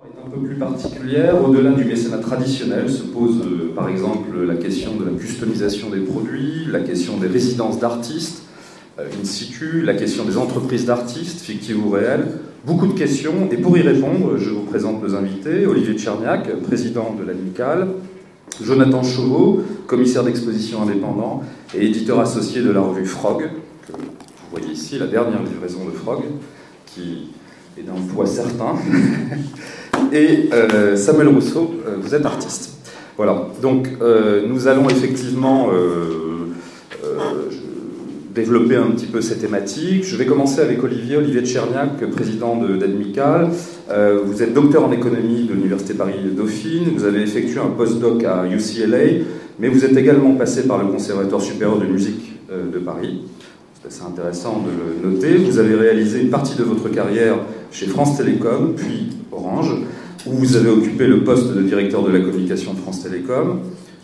Est un peu plus particulière. Au-delà du mécénat traditionnel se pose par exemple la question de la customisation des produits, la question des résidences d'artistes in situ, la question des entreprises d'artistes, fictives ou réelles. Beaucoup de questions, et pour y répondre, je vous présente nos invités. Olivier Tcherniak, président de l'Amicale, Jonathan Chauveau, commissaire d'exposition indépendant et éditeur associé de la revue Frog, que vous voyez ici, la dernière livraison de Frog, qui est d'un poids certain. Et Samuel Rousseau, vous êtes artiste. Voilà, donc nous allons effectivement développer un petit peu ces thématiques. Je vais commencer avec Olivier Tcherniak, président d'Amicale. Vous êtes docteur en économie de l'Université Paris-Dauphine, vous avez effectué un postdoc à UCLA, mais vous êtes également passé par le Conservatoire supérieur de musique de Paris. C'est intéressant de le noter. Vous avez réalisé une partie de votre carrière chez France Télécom, puis Orange, où vous avez occupé le poste de directeur de la communication de France Télécom.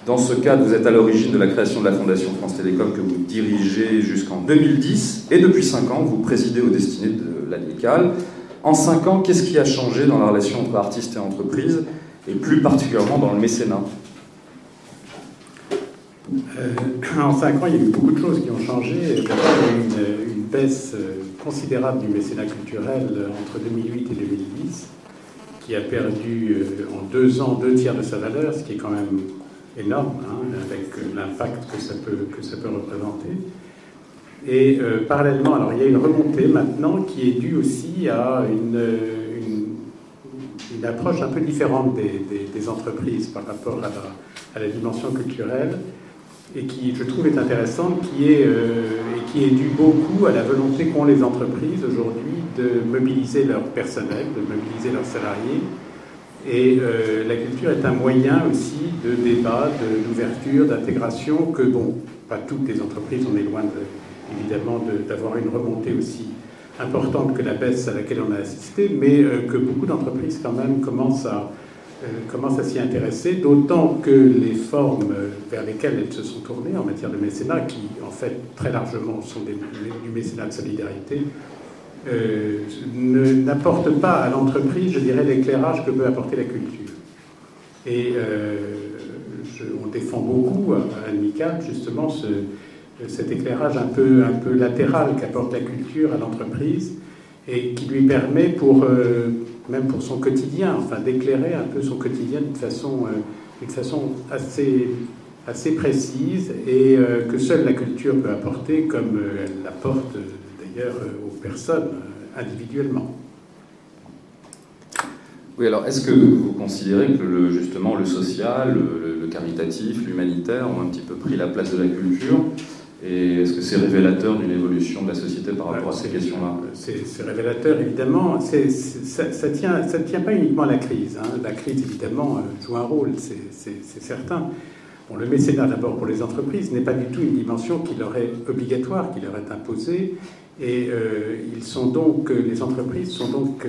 Dans ce cadre, vous êtes à l'origine de la création de la Fondation France Télécom que vous dirigez jusqu'en 2010, et depuis 5 ans, vous présidez aux destinées de l'Amicale. En 5 ans, qu'est-ce qui a changé dans la relation entre artistes et entreprises, et plus particulièrement dans le mécénat ? En 5 ans, il y a eu beaucoup de choses qui ont changé. D'abord, il y a eu une baisse considérable du mécénat culturel entre 2008 et 2010, qui a perdu en 2 ans 2/3 de sa valeur, ce qui est quand même énorme, avec l'impact que ça peut représenter. Et parallèlement, alors il y a une remontée maintenant qui est due aussi à une approche un peu différente des entreprises par rapport à la dimension culturelle, et qui, je trouve, est intéressante, qui est due beaucoup à la volonté qu'ont les entreprises aujourd'hui de mobiliser leur personnel, de mobiliser leurs salariés. Et la culture est un moyen aussi de débat, d'ouverture, d'intégration, que, bon, pas toutes les entreprises, on est loin, évidemment, d'avoir une remontée aussi importante que la baisse à laquelle on a assisté, mais que beaucoup d'entreprises, quand même, commencent à s'y intéresser, d'autant que les formes vers lesquelles elles se sont tournées en matière de mécénat, qui en fait très largement sont du mécénat de solidarité, n'apportent pas à l'entreprise, je dirais, l'éclairage que peut apporter la culture. Et on défend beaucoup à Amicale justement cet éclairage un peu latéral qu'apporte la culture à l'entreprise, et qui lui permet même pour son quotidien, enfin d'éclairer un peu son quotidien d'une façon assez précise, et que seule la culture peut apporter, comme elle l'apporte d'ailleurs aux personnes individuellement. Oui, alors est-ce que vous considérez que justement le social, le caritatif, l'humanitaire ont un petit peu pris la place de la culture ? Et est-ce que c'est révélateur d'une évolution de la société par rapport à ces questions-là ? C'est révélateur, évidemment. Ça tient pas uniquement à la crise. La crise, évidemment, joue un rôle, c'est certain. Bon, le mécénat, d'abord, pour les entreprises, n'est pas du tout une dimension qui leur est obligatoire, qui leur est imposée. Et les entreprises sont donc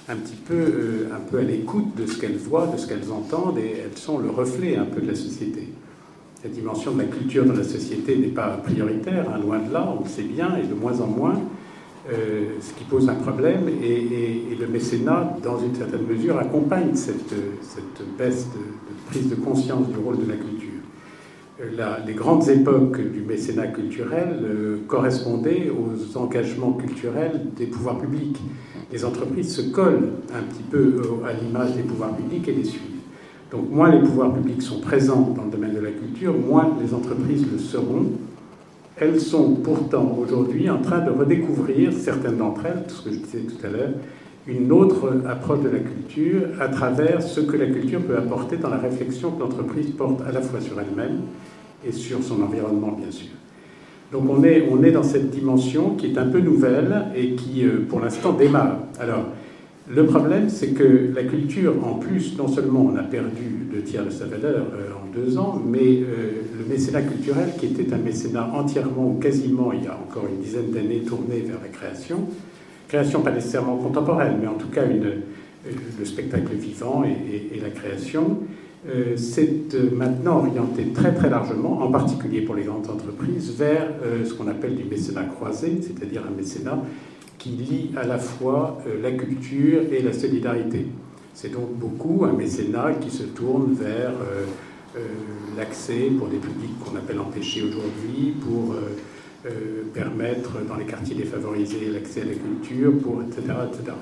un peu à l'écoute de ce qu'elles voient, de ce qu'elles entendent, et elles sont le reflet un peu de la société. La dimension de la culture dans la société n'est pas prioritaire, loin de là, on le sait bien, et de moins en moins, ce qui pose un problème, et le mécénat, dans une certaine mesure, accompagne cette baisse de prise de conscience du rôle de la culture. Les grandes époques du mécénat culturel correspondaient aux engagements culturels des pouvoirs publics. Les entreprises se collent un petit peu à l'image des pouvoirs publics et les suivent. Donc moins les pouvoirs publics sont présents dans le domaine de la culture, moins les entreprises le seront. Elles sont pourtant aujourd'hui en train de redécouvrir, certaines d'entre elles, tout ce que je disais tout à l'heure, une autre approche de la culture à travers ce que la culture peut apporter dans la réflexion que l'entreprise porte à la fois sur elle-même et sur son environnement, bien sûr. Donc on est dans cette dimension qui est un peu nouvelle et qui, pour l'instant, démarre. Alors, le problème, c'est que la culture, en plus, non seulement on a perdu 2/3 de sa valeur en 2 ans, mais le mécénat culturel, qui était un mécénat entièrement ou quasiment, il y a encore une dizaine d'années, tourné vers la création pas nécessairement contemporaine, mais en tout cas le spectacle vivant et la création, c'est maintenant orienté très très largement, en particulier pour les grandes entreprises, vers ce qu'on appelle du mécénat croisé, c'est-à-dire un mécénat qui lie à la fois la culture et la solidarité. C'est donc beaucoup un mécénat qui se tourne vers l'accès pour des publics qu'on appelle empêchés aujourd'hui, pour permettre dans les quartiers défavorisés l'accès à la culture, etc., etc.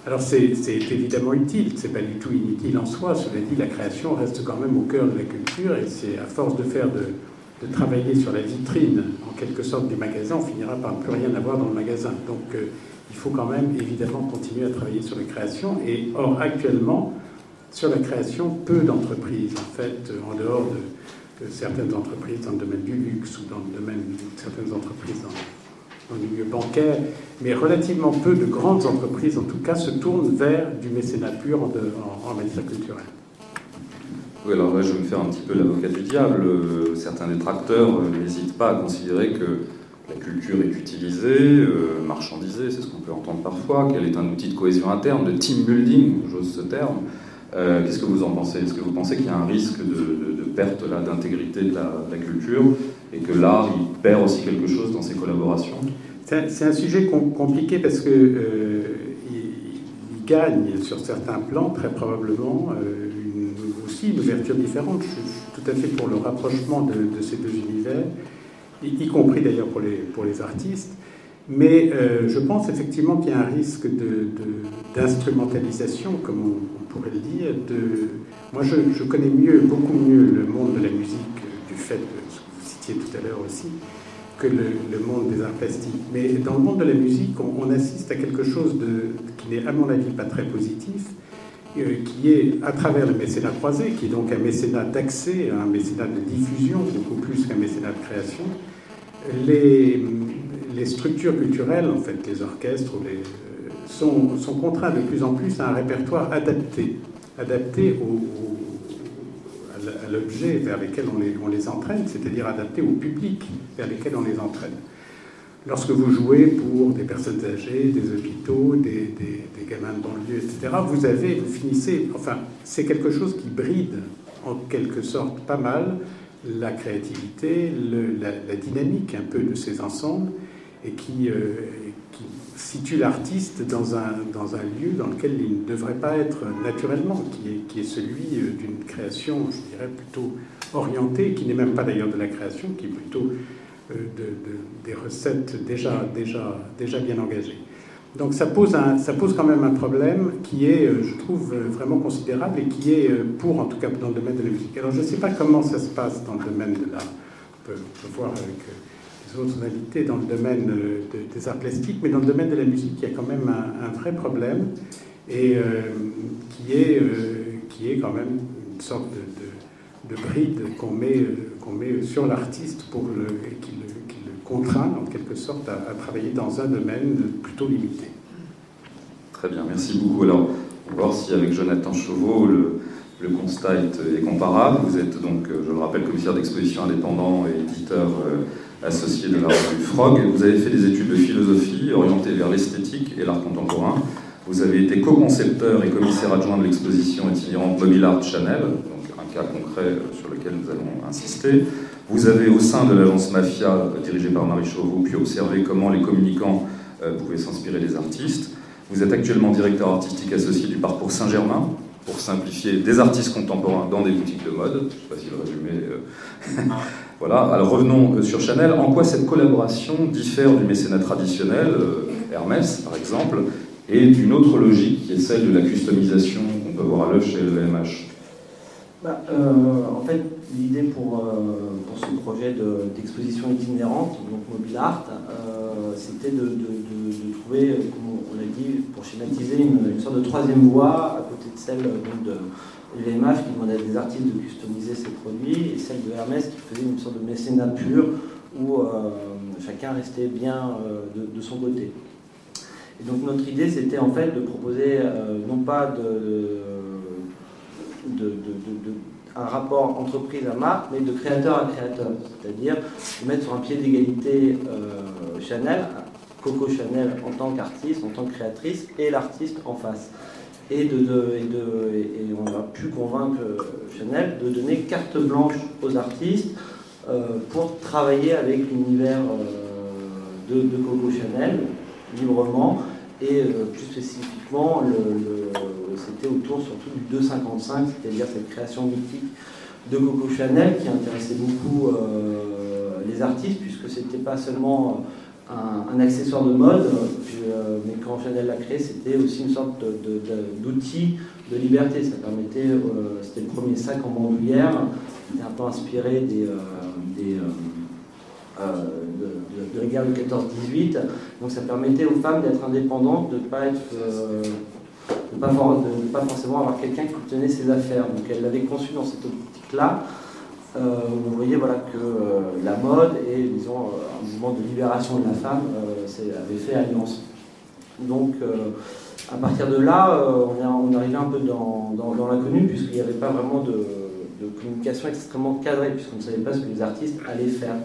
Alors c'est évidemment utile, c'est pas du tout inutile en soi. Cela dit, la création reste quand même au cœur de la culture, et c'est à force de travailler sur la vitrine, en quelque sorte, des magasins, on finira par ne plus rien avoir dans le magasin. Donc il faut quand même évidemment continuer à travailler sur la création. Et or, actuellement, sur la création, peu d'entreprises, en fait, en dehors de certaines entreprises dans le domaine du luxe ou dans le domaine de certaines entreprises dans le milieu bancaire, mais relativement peu de grandes entreprises, en tout cas, se tournent vers du mécénat pur en matière culturelle. Oui, alors là, je vais me faire un petit peu l'avocat du diable. Certains détracteurs n'hésitent pas à considérer que la culture est utilisée, marchandisée, c'est ce qu'on peut entendre parfois, qu'elle est un outil de cohésion interne, de team building, j'ose ce terme. Qu'est-ce que vous en pensez? Est-ce que vous pensez qu'il y a un risque de perte d'intégrité de la culture et que l'art, il perd aussi quelque chose dans ses collaborations? C'est un sujet compliqué parce que il gagne sur certains plans, très probablement, aussi une ouverture différente. Je suis tout à fait pour le rapprochement de ces deux univers, y compris d'ailleurs pour les artistes. Mais je pense effectivement qu'il y a un risque d'instrumentalisation, comme on pourrait le dire. Moi, je connais beaucoup mieux le monde de la musique, du fait de ce que vous citiez tout à l'heure aussi, que le monde des arts plastiques. Mais dans le monde de la musique, on assiste à quelque chose qui n'est, à mon avis, pas très positif, qui est, à travers le mécénat croisé, qui est donc un mécénat d'accès, un mécénat de diffusion, beaucoup plus qu'un mécénat de création, les structures culturelles, en fait, les orchestres, sont contraints de plus en plus à un répertoire adapté à l'objet vers lequel on les entraîne, c'est-à-dire adapté au public vers lequel on les entraîne. Lorsque vous jouez pour des personnes âgées, des hôpitaux, des gamins de banlieue, etc., vous finissez... Enfin, c'est quelque chose qui bride, en quelque sorte, pas mal la créativité, la dynamique un peu de ces ensembles, et qui situe l'artiste dans un lieu dans lequel il ne devrait pas être naturellement, qui est celui d'une création, je dirais, plutôt orientée, qui n'est même pas d'ailleurs de la création, qui est plutôt des recettes déjà bien engagées. Donc ça pose quand même un problème qui est, je trouve, vraiment considérable et qui est en tout cas dans le domaine de la musique. Alors je ne sais pas comment ça se passe dans le domaine de l'art. On peut voir avec les autres invités dans le domaine des arts plastiques, mais dans le domaine de la musique, il y a quand même un vrai problème et qui est quand même une sorte de bride qu'on met sur l'artiste et qui le contraint en quelque sorte à travailler dans un domaine plutôt limité. Très bien, merci beaucoup. Alors, on va voir si avec Jonathan Chauveau, le constat est comparable. Vous êtes donc, je le rappelle, commissaire d'exposition indépendant et éditeur associé de la revue Frog. Vous avez fait des études de philosophie orientées vers l'esthétique et l'art contemporain. Vous avez été co-concepteur et commissaire adjoint de l'exposition itinérante Mobile Art Chanel, donc un cas concret sur lequel nous allons insister. Vous avez, au sein de l'agence Mafia, dirigée par Marie Chauveau, pu observer comment les communicants pouvaient s'inspirer des artistes. Vous êtes actuellement directeur artistique associé du Parcours Saint-Germain, pour simplifier, des artistes contemporains dans des boutiques de mode. Je ne sais pas si le résumé... Voilà. Alors revenons sur Chanel. En quoi cette collaboration diffère du mécénat traditionnel, Hermès par exemple, et d'une autre logique qui est celle de la customisation qu'on peut voir à l'œuvre chez LVMH? En fait, l'idée pour ce projet d'exposition itinérante, donc Mobile Art, c'était de trouver, comme on l'a dit, pour schématiser, une sorte de troisième voie à côté de celle donc, de LVMH qui demandait à des artistes de customiser ses produits, et celle de Hermès qui faisait une sorte de mécénat pur où chacun restait bien de son côté. Et donc notre idée, c'était en fait de proposer non pas un rapport entreprise à marque, mais de créateur à créateur, c'est-à-dire de mettre sur un pied d'égalité Chanel, Coco Chanel en tant qu'artiste, en tant que créatrice, et l'artiste en face. Et on a pu convaincre Chanel de donner carte blanche aux artistes pour travailler avec l'univers de Coco Chanel librement, et plus spécifiquement c'était autour surtout du 2,55, c'est-à-dire cette création mythique de Coco Chanel qui intéressait beaucoup les artistes, puisque c'était pas seulement un accessoire de mode, mais quand Chanel l'a créé, c'était aussi une sorte d'outil de liberté. Ça permettait, c'était le premier sac en bandoulière, c'était un peu inspiré de la guerre de 14-18. Donc ça permettait aux femmes d'être indépendantes, de ne pas être, de pas forcément avoir quelqu'un qui tenait ses affaires. Donc elle l'avait conçu dans cette optique-là. Vous voyez voilà, que la mode et disons, un mouvement de libération de la femme avait fait alliance. Donc à partir de là, on arrivait un peu dans l'inconnu, puisqu'il n'y avait pas vraiment de communication extrêmement cadrée, puisqu'on ne savait pas ce que les artistes allaient faire.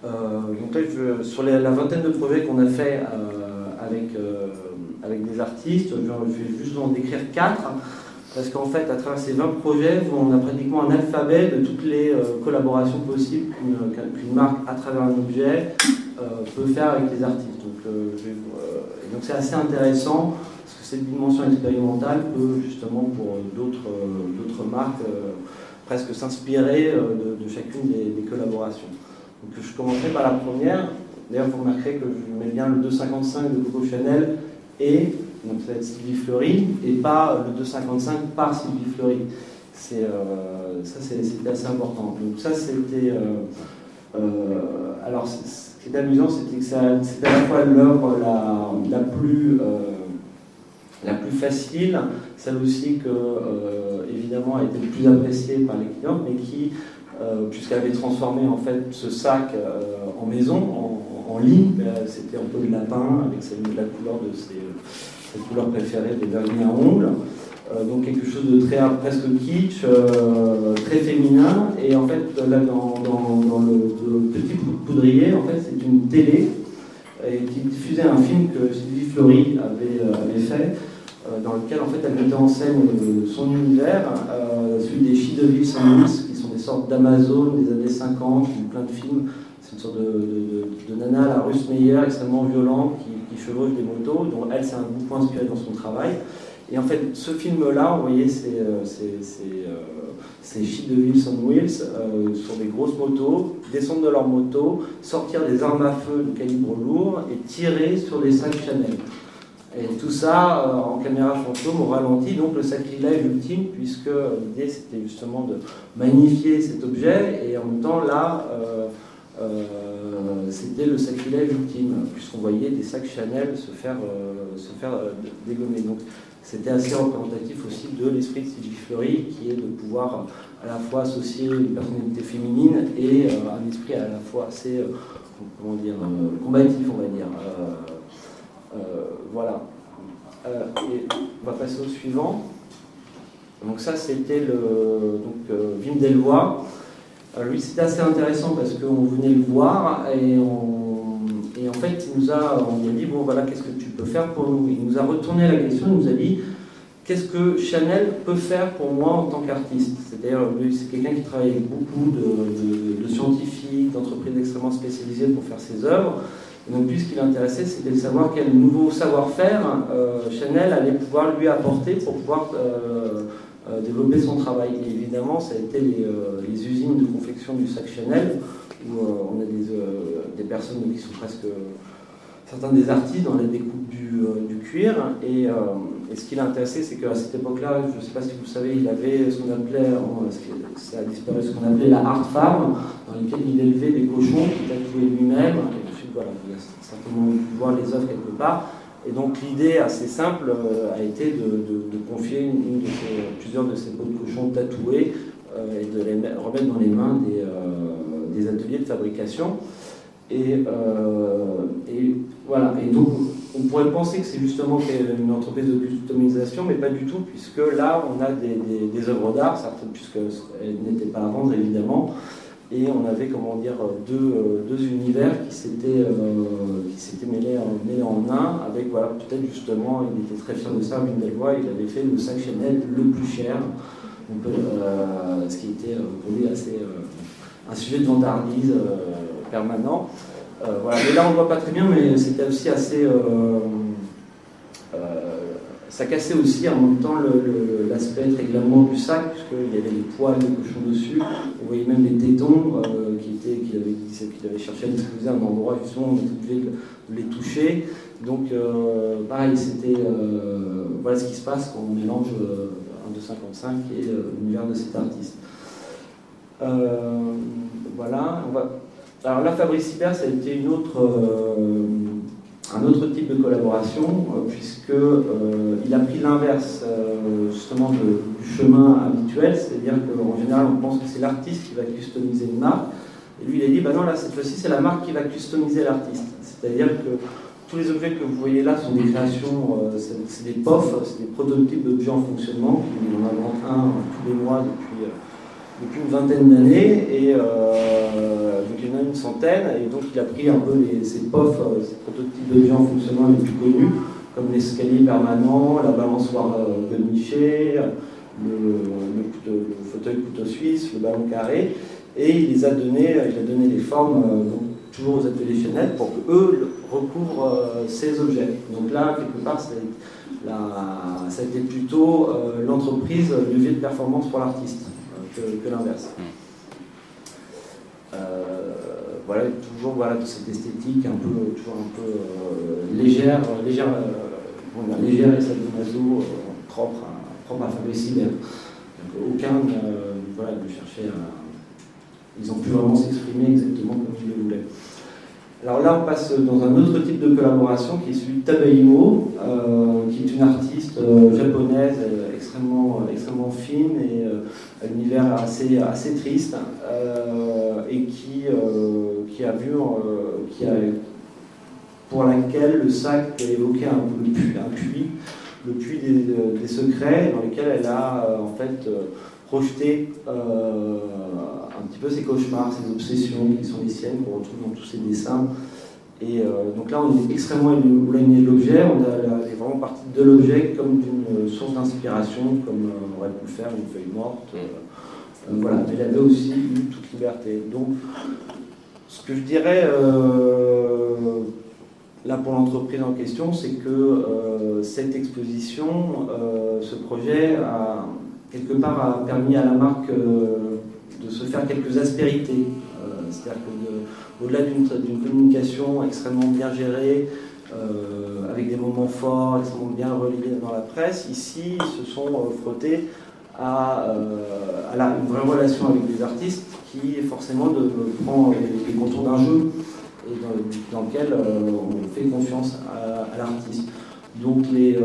Donc là, sur la vingtaine de projets qu'on a fait avec des artistes, je vais juste en décrire 4. Parce qu'en fait, à travers ces 20 projets, on a pratiquement un alphabet de toutes les collaborations possibles qu'une marque, à travers un objet, peut faire avec les artistes. Donc c'est assez intéressant, parce que cette dimension expérimentale peut justement, pour d'autres marques, presque s'inspirer de chacune des collaborations. Donc je commencerai par la première. D'ailleurs, vous remarquerez que je mets bien le 2,55 de Coco Chanel et... donc ça va être Sylvie Fleury, et pas le 2,55 par Sylvie Fleury. C'était assez important. Donc ça, c'était... alors, ce qui est amusant, c'était que c'était à la fois l'œuvre la plus facile, celle aussi que, évidemment, a été le plus appréciée par les clients, mais qui, puisqu'elle avait transformé en fait ce sac en maison, en lit, c'était un peu le lapin, avec la couleur de cette couleur préférée des vernis à ongles, donc quelque chose de très presque kitsch, très féminin, et en fait là dans le petit poudrier, en fait c'est une télé qui diffusait un film que Sylvie Fleury avait fait, dans lequel en fait elle mettait en scène son univers, celui des She-Devils Sandwich, qui sont des sortes d'Amazon des années 50, plein de films. C'est une sorte de nana, la Ruth Meyer, extrêmement violente, qui chevauche des motos, dont elle s'est beaucoup inspirée dans son travail. Et en fait, ce film-là, vous voyez, c'est She-Devils on Wheels, sur des grosses motos, descendre de leur moto, sortir des armes à feu de calibre lourd et tirer sur des sacs Chanel. Et tout ça en caméra fantôme au ralenti, donc le sacrilège ultime, puisque l'idée c'était justement de magnifier cet objet, et en même temps là, c'était le sacrilège ultime, puisqu'on voyait des sacs Chanel se faire dégommer. Donc c'était assez représentatif aussi de l'esprit de Sylvie Fleury, qui est de pouvoir à la fois associer une personnalité féminine et un esprit à la fois assez combatif, on va dire. Voilà. Et on va passer au suivant. Donc ça, c'était Wim Delvoye. Lui, c'était assez intéressant parce qu'on venait le voir et en fait, on lui a dit, bon voilà, qu'est-ce que tu peux faire pour nous? Il nous a retourné la question, il nous a dit, qu'est-ce que Chanel peut faire pour moi en tant qu'artiste? C'est-à-dire, c'est quelqu'un qui travaille avec beaucoup de scientifiques, d'entreprises extrêmement spécialisées pour faire ses œuvres. Et donc, lui, ce qui l'intéressait, c'était de savoir quel nouveau savoir-faire Chanel allait pouvoir lui apporter pour pouvoir développer son travail. Et évidemment, ça a été les usines de confection du sac Chanel, où on a des personnes qui sont presque... certains des artistes dans la découpe du cuir. Et ce qui l'a intéressé, c'est qu'à cette époque-là, je ne sais pas si vous savez, il avait ce qu'on appelait, ça a disparu, ce qu'on appelait la art farm, dans lesquelles il élevait des cochons qu'il tatouait lui-même. Et ensuite, voilà, il a certainement pu voir les œuvres quelque part. Et donc l'idée assez simple a été de confier plusieurs de ces peaux de cochons tatoués et de les remettre dans les mains des ateliers de fabrication. Et voilà. Et donc on pourrait penser que c'est justement une entreprise de customisation, mais pas du tout, puisque là on a des œuvres d'art, certaines puisqu'elles n'étaient pas à vendre évidemment. Et on avait, comment dire, deux univers qui s'étaient mêlés en un, avec, voilà, peut-être justement, il était très fier de ça, Wim Delvoye, il avait fait le sac Chanel le plus cher, ce qui était pour lui assez un sujet de vantardise permanent. Voilà. Mais là on ne voit pas très bien, mais c'était aussi assez ça cassait aussi en même temps l'aspect très glamour du sac, puisqu'il y avait les poils de cochon dessus. On voyait même les tétons qu'il avait cherché à disposer à un endroit justement où on était obligé de les toucher. Donc, pareil, c'était voilà ce qui se passe quand on mélange un 255 et l'univers de cet artiste. Voilà. Alors là, Fabrice Hibert, ça a été un autre type de collaboration, puisqu'il a pris l'inverse justement du chemin habituel, c'est-à-dire qu'en général, on pense que c'est l'artiste qui va customiser une marque. Et lui, il a dit, bah non, là, cette fois-ci, c'est la marque qui va customiser l'artiste. C'est-à-dire que tous les objets que vous voyez là sont des créations, c'est des POF, c'est des prototypes d'objets en fonctionnement. Il en invente un tous les mois depuis une vingtaine d'années, et donc il y en a une centaine, et donc il a pris un peu ces POF, ces prototypes d'objets en fonctionnement les plus connus, comme l'escalier permanent, la balançoire godemiché, le fauteuil couteau suisse, le ballon carré, et il a donné les formes toujours aux ateliers Chanel pour qu'eux recouvrent ces objets. Donc là, quelque part, ça a été plutôt l'entreprise levier de performance pour l'artiste que l'inverse. Voilà, toujours de cette esthétique toujours un peu légère et sadomaso, propre à Fabrice Hibert. Aucun ne cherchait à... Ils ont pu vraiment s'exprimer exactement comme ils le voulaient. Alors là, on passe dans un autre type de collaboration qui est celui de Tabaimo, qui est une artiste japonaise extrêmement fine et à l'univers assez triste, et pour laquelle le sac évoquait un puits, le puits des secrets, dans lequel elle a en fait projeté un petit peu ses cauchemars, ses obsessions qui sont les siennes, qu'on retrouve dans tous ses dessins. Et donc là, on est extrêmement éloigné de l'objet, on est vraiment parti de l'objet comme d'une source d'inspiration, comme on aurait pu le faire une feuille morte. Voilà, mais elle avait aussi eu toute liberté. Donc, ce que je dirais là pour l'entreprise en question, c'est que cette exposition, ce projet a quelque part permis à la marque de se faire quelques aspérités. C'est-à-dire qu'au-delà d'une communication extrêmement bien gérée, avec des moments forts, extrêmement bien relayés dans la presse, ici, ils se sont frottés à une vraie relation avec des artistes qui, forcément, prend les contours d'un jeu et dans lequel on fait confiance à l'artiste. Donc, et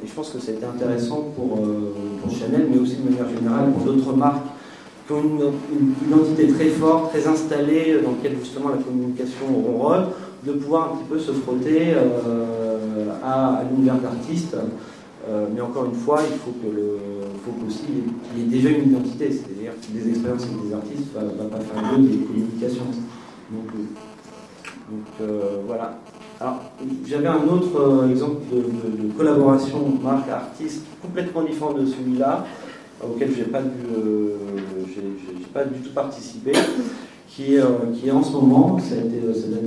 je pense que ça a été intéressant pour Chanel, mais aussi de manière générale pour d'autres marques qui ont une identité très forte, très installée, dans laquelle justement la communication ronronne, de pouvoir un petit peu se frotter à l'univers d'artistes. Mais encore une fois, il faut qu'aussi il y ait déjà une identité, c'est-à-dire que des expériences avec des artistes ne va pas faire mieux des communications. Donc voilà. Alors, j'avais un autre exemple de collaboration marque-artiste complètement différent de celui-là, auquel je n'ai pas du tout participé, qui est en ce moment, ça date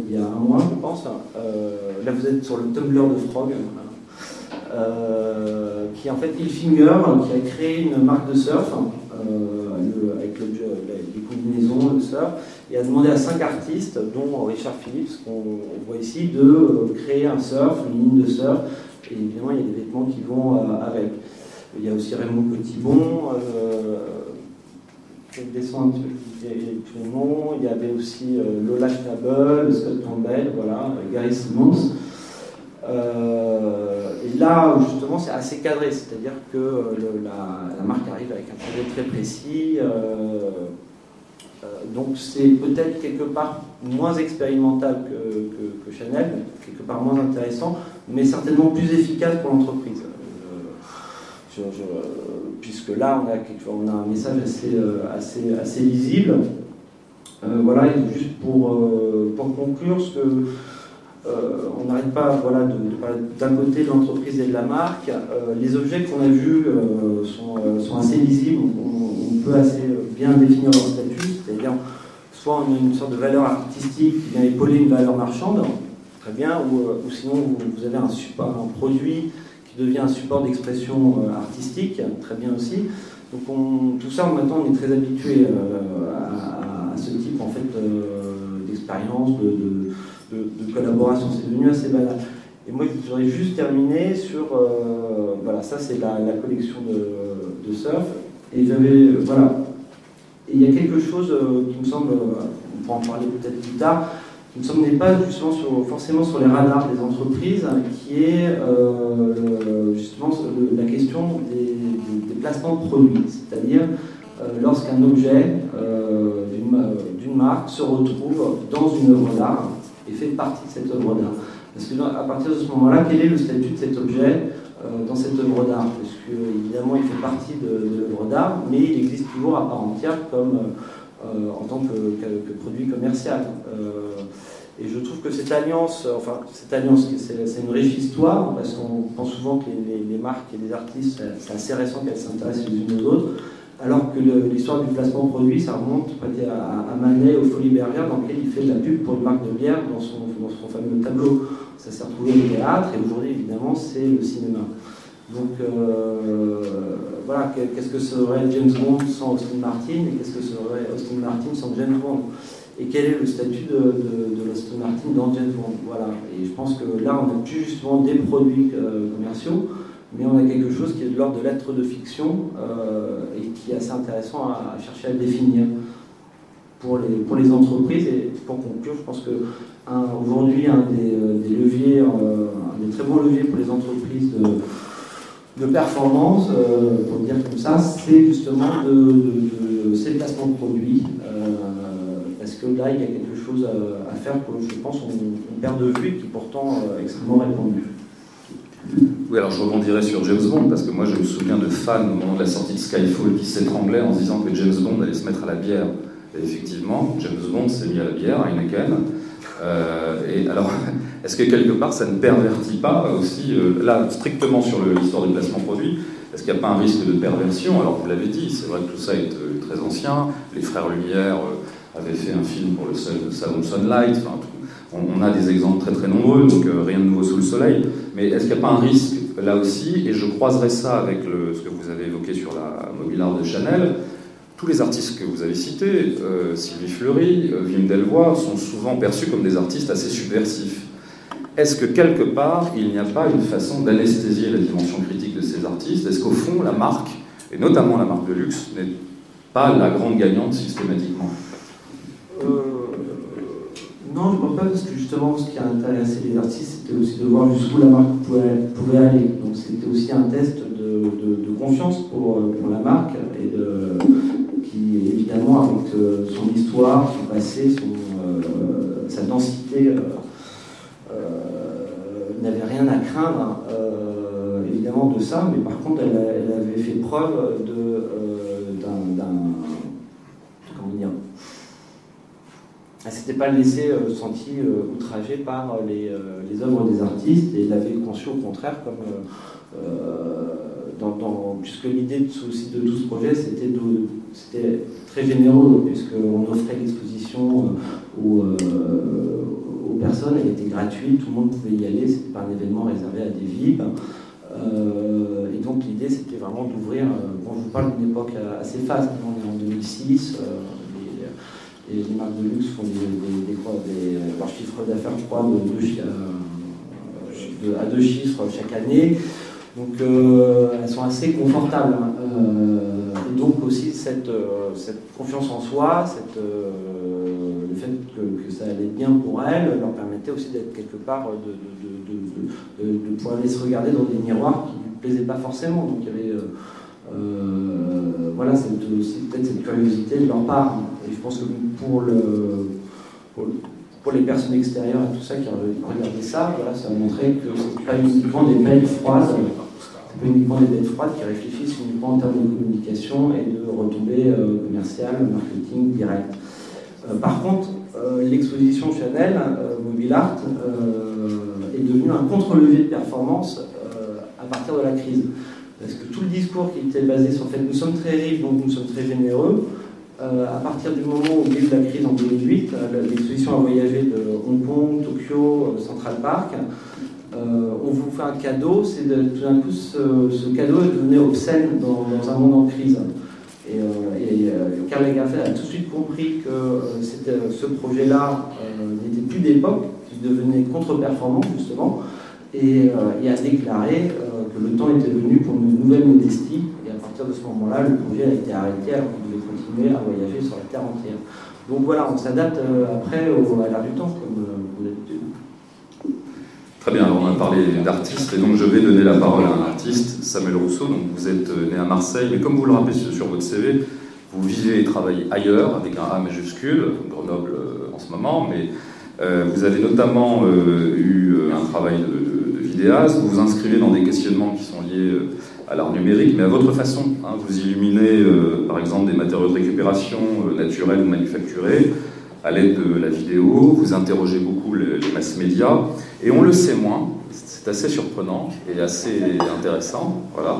il y a un mois, je pense. Là, vous êtes sur le Tumblr de Frog, qui est en fait Ilfinger, qui a créé une marque de surf, avec les combinaisons, le surf, et a demandé à 5 artistes, dont Richard Phillips, qu'on voit ici, de créer un surf, une ligne de surf, et évidemment il y a des vêtements qui vont avec. Il y a aussi Raymond Petitbon, je descends un petit peu tous les noms, il y avait aussi Lola Schnabel, Scott Campbell, voilà, Gary Simmons. Et là, justement, c'est assez cadré, c'est-à-dire que la marque arrive avec un projet très précis, donc c'est peut-être quelque part moins expérimental que Chanel, quelque part moins intéressant, mais certainement plus efficace pour l'entreprise. Puisque là, on a un message assez lisible. Voilà, et juste pour conclure, on n'arrête pas de parler d'un côté de l'entreprise et de la marque. Les objets qu'on a vus sont assez lisibles, on peut assez bien définir leur statut, c'est-à-dire soit on a une sorte de valeur artistique qui vient épauler une valeur marchande, très bien, ou sinon vous avez un support, un produit qui devient un support d'expression artistique, très bien aussi. Donc tout ça, maintenant, on est très habitué à ce type en fait, d'expérience, de collaboration. C'est devenu assez banal. Et moi, je voudrais juste terminer sur... voilà, ça c'est la collection de surf. Et j'avais... voilà. Et il y a quelque chose qui me semble, on pourra en parler peut-être plus tard, qui me semble n'est pas justement forcément sur les radars des entreprises, qui est justement la question des placements de produits. C'est-à-dire lorsqu'un objet d'une marque se retrouve dans une œuvre d'art et fait partie de cette œuvre d'art. Parce que à partir de ce moment-là, quel est le statut de cet objet dans cette œuvre d'art? Parce qu'évidemment, il fait partie de l'œuvre d'art, mais il existe toujours à part entière comme, en tant que produit commercial. Et je trouve que cette alliance, c'est une riche histoire, parce qu'on pense souvent que les marques et les artistes, c'est assez récent qu'elles s'intéressent les unes aux autres, alors que l'histoire du placement produit, ça remonte à Manet, au Folies Bergère, dans lequel il fait de la pub pour une marque de bière dans son fameux tableau. Ça s'est retrouvé au théâtre, et aujourd'hui, évidemment, c'est le cinéma. Donc, voilà, qu'est-ce que serait James Bond sans Austin Martin, et qu'est-ce que serait Austin Martin sans James Bond? Et quel est le statut de Austin Martin dans James Bond? Voilà. Et je pense que là, on n'a plus justement des produits commerciaux, mais on a quelque chose qui est de l'ordre de l'être de fiction et qui est assez intéressant à chercher à définir pour les entreprises. Et pour conclure, je pense que aujourd'hui, un des leviers, un des très bons leviers pour les entreprises de performance, pour le dire comme ça, c'est justement ces placements de produits. Parce que là, il y a quelque chose à faire que je pense on perd de vue et qui est pourtant extrêmement répandu. Oui, alors je rebondirai sur James Bond, parce que moi je me souviens de fans au moment de la sortie de Skyfall qui s'étranglaient en se disant que James Bond allait se mettre à la bière. Et effectivement, James Bond s'est mis à la bière, à Heineken. Et alors, est-ce que quelque part ça ne pervertit pas aussi, là strictement sur l'histoire du placement produit, est-ce qu'il n'y a pas un risque de perversion? Alors vous l'avez dit, c'est vrai que tout ça est très ancien, les frères Lumière avaient fait un film pour le salon Sunlight, enfin, on a des exemples très très nombreux, donc rien de nouveau sous le soleil, mais est-ce qu'il n'y a pas un risque là aussi? Et je croiserai ça avec ce que vous avez évoqué sur la mobile art de Chanel. Tous les artistes que vous avez cités, Sylvie Fleury, Wim Delvoye, sont souvent perçus comme des artistes assez subversifs. Est-ce que quelque part, il n'y a pas une façon d'anesthésier la dimension critique de ces artistes? Est-ce qu'au fond, la marque, et notamment la marque de luxe, n'est pas la grande gagnante systématiquement? Non, je ne pense pas, parce que justement, ce qui a intéressé les artistes, c'était aussi de voir jusqu'où la marque pouvait aller. Donc c'était aussi un test de confiance pour la marque, et qui, évidemment, avec son histoire, son passé, sa densité, n'avait rien à craindre, évidemment, de ça, mais par contre, elle avait fait preuve comment dire, elle ne s'était pas laissée sentie outragée par les œuvres des artistes, et elle avait conçu au contraire comme puisque l'idée aussi de tout ce projet, c'était très généreux, puisqu'on offrait l'exposition aux personnes, elle était gratuite, tout le monde pouvait y aller, c'était pas un événement réservé à des VIP. Et donc l'idée, c'était vraiment d'ouvrir. Bon, je vous parle d'une époque assez faste, on est en 2006. Et les marques de luxe font leur chiffre d'affaires, je crois, à 2 chiffres chaque année. Donc elles sont assez confortables. Et donc aussi cette confiance en soi, le fait que ça allait bien pour elles, leur permettait aussi d'être quelque part, de pouvoir aller se regarder dans des miroirs qui ne lui plaisaient pas forcément. Donc il y avait voilà, aussi peut-être cette curiosité de leur part. Et je pense que pour les personnes extérieures et tout ça qui regardaient ça, voilà, ça montrait que ce n'est pas uniquement des bêtes froides, qui réfléchissent uniquement en termes de communication et de retombées commerciales, marketing direct. Par contre, l'exposition Chanel, Mobile Art, est devenue un contre-levier de performance à partir de la crise. Parce que tout le discours qui était basé sur le fait que nous sommes très riches, donc nous sommes très généreux, À partir du moment où il y a eu la crise en 2008, l'exposition a voyagé de Hong Kong, Tokyo, Central Park. On vous fait un cadeau, c'est tout d'un coup ce cadeau est devenu obscène dans un monde en crise. Et Karl Lagerfeld a tout de suite compris que ce projet-là n'était plus d'époque, qu'il devenait contre-performant justement, et a déclaré que le temps était venu pour une nouvelle modestie. Et à partir de ce moment-là, le projet a été arrêté alors qu'il devait continuer à voyager sur la Terre entière. Donc voilà, on s'adapte après à l'ère du temps, comme d'habitude. Très bien, alors on a parlé d'artistes, et donc je vais donner la parole à un artiste, Samuel Rousseau. Donc vous êtes né à Marseille, mais comme vous le rappelez sur votre CV, vous vivez et travaillez ailleurs, avec un A majuscule, Grenoble en ce moment, mais vous avez notamment eu un travail de vidéaste, vous vous inscrivez dans des questionnements qui sont liés à l'art numérique, mais à votre façon. Hein, vous illuminez par exemple des matériaux de récupération naturels ou manufacturés, à l'aide de la vidéo, vous interrogez beaucoup les masses médias, et on le sait moins, c'est assez surprenant et assez intéressant. Voilà.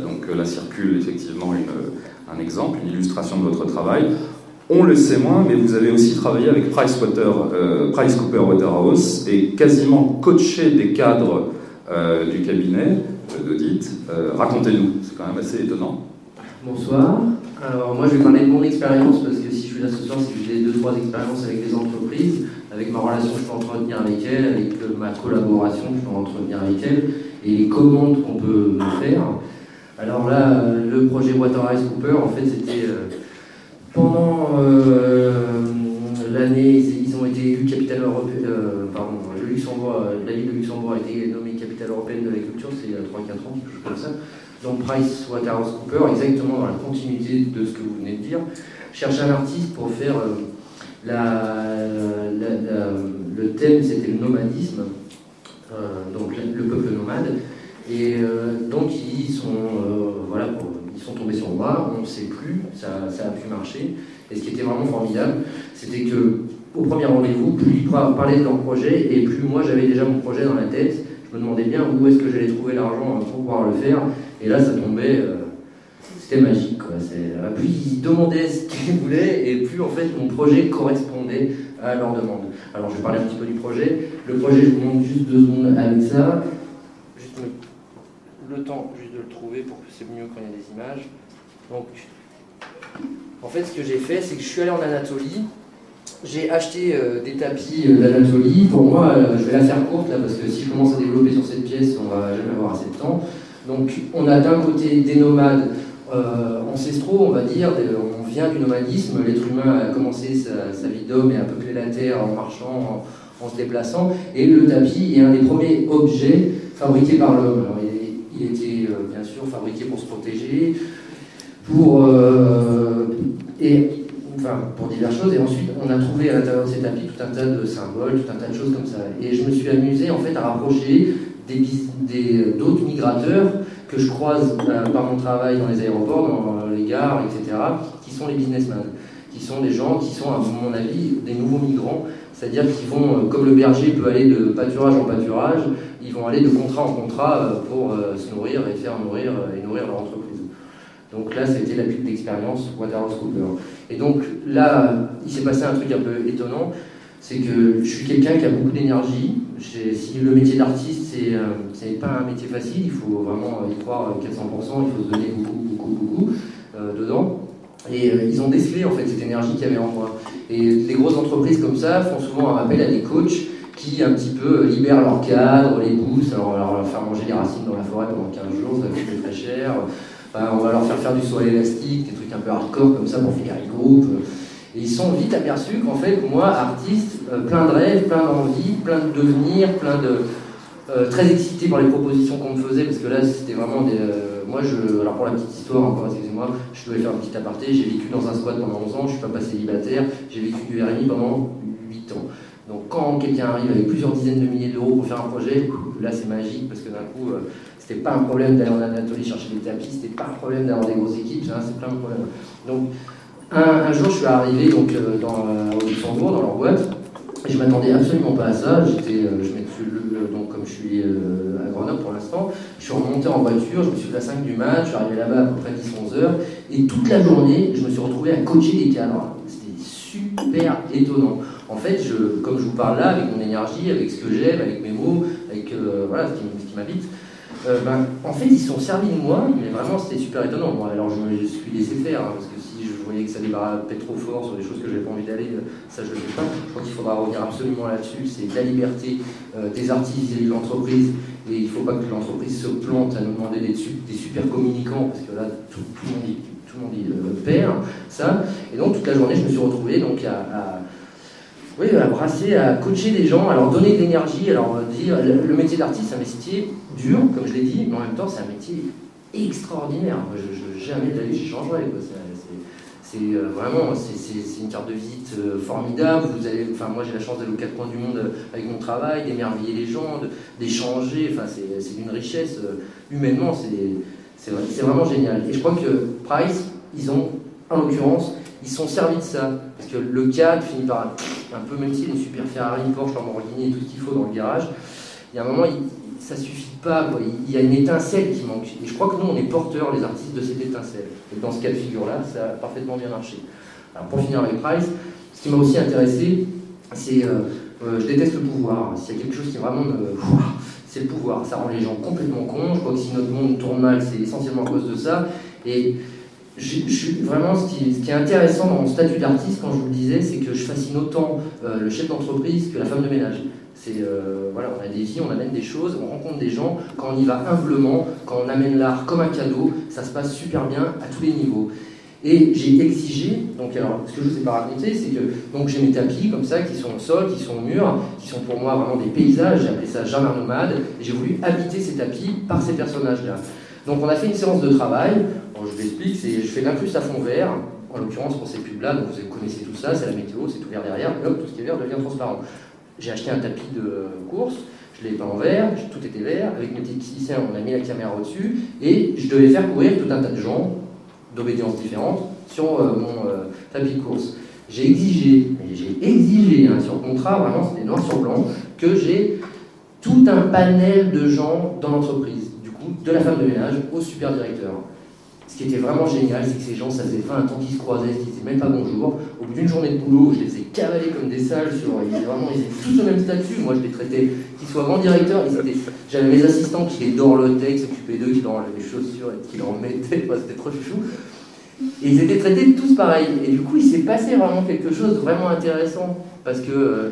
Donc là circule effectivement un exemple, une illustration de votre travail. On le sait moins, mais vous avez aussi travaillé avec PricewaterhouseCoopers et quasiment coaché des cadres du cabinet d'audit. Racontez-nous, c'est quand même assez étonnant. Bonsoir. Alors moi je vais parler de mon expérience parce que si je suis là ce soir c'est que j'ai 2-3 expériences avec les entreprises, avec ma relation que je peux entretenir avec elles, avec ma collaboration que je peux entretenir avec elles et les commandes qu'on peut me faire. Alors là le projet PricewaterhouseCoopers en fait c'était pendant l'année ils ont été élus capitale européenne, le Luxembourg, la ville de Luxembourg a été nommée capitale européenne de la culture, c'est il y a 3-4 ans, quelque chose comme ça. Donc PricewaterhouseCoopers, exactement dans la continuité de ce que vous venez de dire, cherche un artiste pour faire le thème, c'était le nomadisme, donc le peuple nomade. Et donc ils sont tombés sur moi, on ne sait plus, ça a pu marcher. Et ce qui était vraiment formidable, c'était que au premier rendez-vous, plus ils parlaient de leur projet, et plus moi j'avais déjà mon projet dans la tête. Je me demandais bien où est-ce que j'allais trouver l'argent pour pouvoir le faire. Et là, ça tombait, c'était magique, quoi. Plus ils demandaient ce qu'ils voulaient, et plus en fait mon projet correspondait à leur demande. Alors je vais parler un petit peu du projet. Le projet, je vous montre juste 2 secondes avec ça. Juste le temps juste de le trouver pour que c'est mieux quand il y a des images. Donc, en fait, ce que j'ai fait, c'est que je suis allé en Anatolie. J'ai acheté des tapis d'Anatolie. Pour moi, je vais la faire courte là, parce que si je commence à développer sur cette pièce, on va jamais avoir assez de temps. Donc on a d'un côté des nomades ancestraux, on va dire, on vient du nomadisme, l'être humain a commencé sa vie d'homme et a peuplé la terre en marchant, en se déplaçant, et le tapis est un des premiers objets fabriqués par l'homme. Alors il était bien sûr fabriqué pour se protéger, pour diverses choses, et ensuite on a trouvé à l'intérieur de ces tapis tout un tas de symboles, tout un tas de choses comme ça. Et je me suis amusé en fait à rapprocher d'autres migrateurs que je croise par mon travail dans les aéroports, dans les gares, etc., qui sont les businessmen, qui sont des gens qui sont, à mon avis, des nouveaux migrants, c'est-à-dire qu'ils vont, comme le berger peut aller de pâturage en pâturage, ils vont aller de contrat en contrat pour se nourrir et faire nourrir leur entreprise. Donc là, c'était la pub d'expérience PricewaterhouseCoopers. Et donc là, il s'est passé un truc un peu étonnant, c'est que je suis quelqu'un qui a beaucoup d'énergie. Si le métier d'artiste, c'est pas un métier facile, il faut vraiment y croire 400%, il faut se donner beaucoup dedans. Et ils ont décelé en fait cette énergie qu'il y avait en moi. Et les grosses entreprises comme ça font souvent un appel à des coachs qui un petit peu libèrent leur cadre, les poussent, alors on va leur faire manger des racines dans la forêt pendant 15 jours, ça coûte très cher. On va leur faire du saut à l'élastique, des trucs un peu hardcore comme ça pour Figari Group. Et ils sont vite aperçus qu'en fait, moi, artiste, plein de rêves, plein d'envies, plein de devenir, très excité par les propositions qu'on me faisait, parce que là, c'était vraiment des... alors pour la petite histoire, encore, excusez-moi, je devais faire un petit aparté, j'ai vécu dans un squat pendant 11 ans, je suis pas célibataire, j'ai vécu du RMI pendant 8 ans. Donc quand quelqu'un arrive avec plusieurs dizaines de milliers d'euros pour faire un projet, là c'est magique, parce que d'un coup, c'était pas un problème d'aller en Anatolie chercher des tapis, c'était pas un problème d'avoir des grosses équipes, c'est plein de problèmes. Donc un jour, je suis arrivé au Luxembourg, dans leur boîte, je m'attendais absolument pas à ça. Donc comme je suis à Grenoble pour l'instant, je suis remonté en voiture, je me suis levé à 5 du mat, je suis arrivé là-bas à peu près 10-11 heures, et toute la journée, je me suis retrouvé à coacher des cadres. C'était super étonnant. En fait, comme je vous parle là, avec mon énergie, avec ce que j'aime, avec mes mots, avec voilà, ce qui m'habite, en fait, ils se sont servis de moi, mais vraiment, c'était super étonnant. Bon, alors, je me suis laissé faire, hein, parce que si je voyais que ça débarrassait trop fort sur des choses que je n'avais pas envie d'aller, ça, je ne le fais pas. Je crois qu'il faudra revenir absolument là-dessus. C'est la liberté des artistes vis-à-vis de l'entreprise. Et il ne faut pas que l'entreprise se plante à nous demander des super communicants, parce que là, tout le monde perd ça. Et donc, toute la journée, je me suis retrouvé donc, à brasser, à coacher des gens, à leur donner de l'énergie, à leur dire le métier d'artiste, c'est un métier dur, comme je l'ai dit, mais en même temps, c'est un métier extraordinaire. Moi, jamais de la vie, j'y changerais. C'est vraiment, c'est une carte de visite formidable. Moi, j'ai la chance d'aller aux 4 coins du monde avec mon travail, d'émerveiller les gens, d'échanger. Enfin, c'est d'une richesse humainement, c'est vraiment génial. Et je crois que Price, ils ont, en l'occurrence, ils sont servis de ça. Parce que le cadre finit par un peu, même s'il y a une super Ferrari, une Porsche, Lamborghini et tout ce qu'il faut dans le garage, il y a un moment, ça suffit pas, quoi. Il y a une étincelle qui manque. Et je crois que nous, on est porteurs, les artistes, de cette étincelle. Et dans ce cas de figure-là, ça a parfaitement bien marché. Alors, pour finir avec Price, ce qui m'a aussi intéressé, c'est... je déteste le pouvoir. S'il y a quelque chose qui vraiment c'est le pouvoir. Ça rend les gens complètement cons. Je crois que si notre monde tourne mal, c'est essentiellement à cause de ça. Et vraiment, ce qui est intéressant dans mon statut d'artiste, quand je vous le disais, c'est que je fascine autant le chef d'entreprise que la femme de ménage. Voilà, on a des vies, on amène des choses, on rencontre des gens. Quand on y va humblement, quand on amène l'art comme un cadeau, ça se passe super bien à tous les niveaux. Et j'ai exigé, donc alors ce que je ne vous ai pas raconté, c'est que donc j'ai mes tapis comme ça qui sont au sol, qui sont au mur, qui sont pour moi vraiment des paysages, j'ai appelé ça jardin nomade, et j'ai voulu habiter ces tapis par ces personnages-là. Donc on a fait une séance de travail, bon, je vous explique, je fais l'inclus à fond vert, en l'occurrence pour ces pubs-là, donc vous connaissez tout ça, c'est la météo, c'est tout vert derrière, et hop, tout ce qui est vert devient transparent. J'ai acheté un tapis de course, je l'ai peint en vert, tout était vert, avec mes techniciens on a mis la caméra au-dessus, et je devais faire courir tout un tas de gens, d'obédiences différentes, sur mon tapis de course. J'ai exigé sur contrat, vraiment c'était noir sur blanc, que j'ai tout un panel de gens dans l'entreprise, du coup, de la femme de ménage au super directeur. Ce qui était vraiment génial, c'est que ces gens, ça faisait 20 ans qu'ils se croisaient, qu'ils disaient même pas bonjour. Au bout d'une journée de boulot, je les ai cavalés comme des sages, ils étaient tous au même statut. Moi, je les traitais, qu'ils soient grands directeurs, j'avais mes assistants qui les dorlotaient, qui s'occupaient d'eux, qui leur enlevaient les chaussures et qui leur mettaient, c'était trop chouchou. Et ils étaient traités tous pareil. Et du coup, il s'est passé vraiment quelque chose de vraiment intéressant. Parce que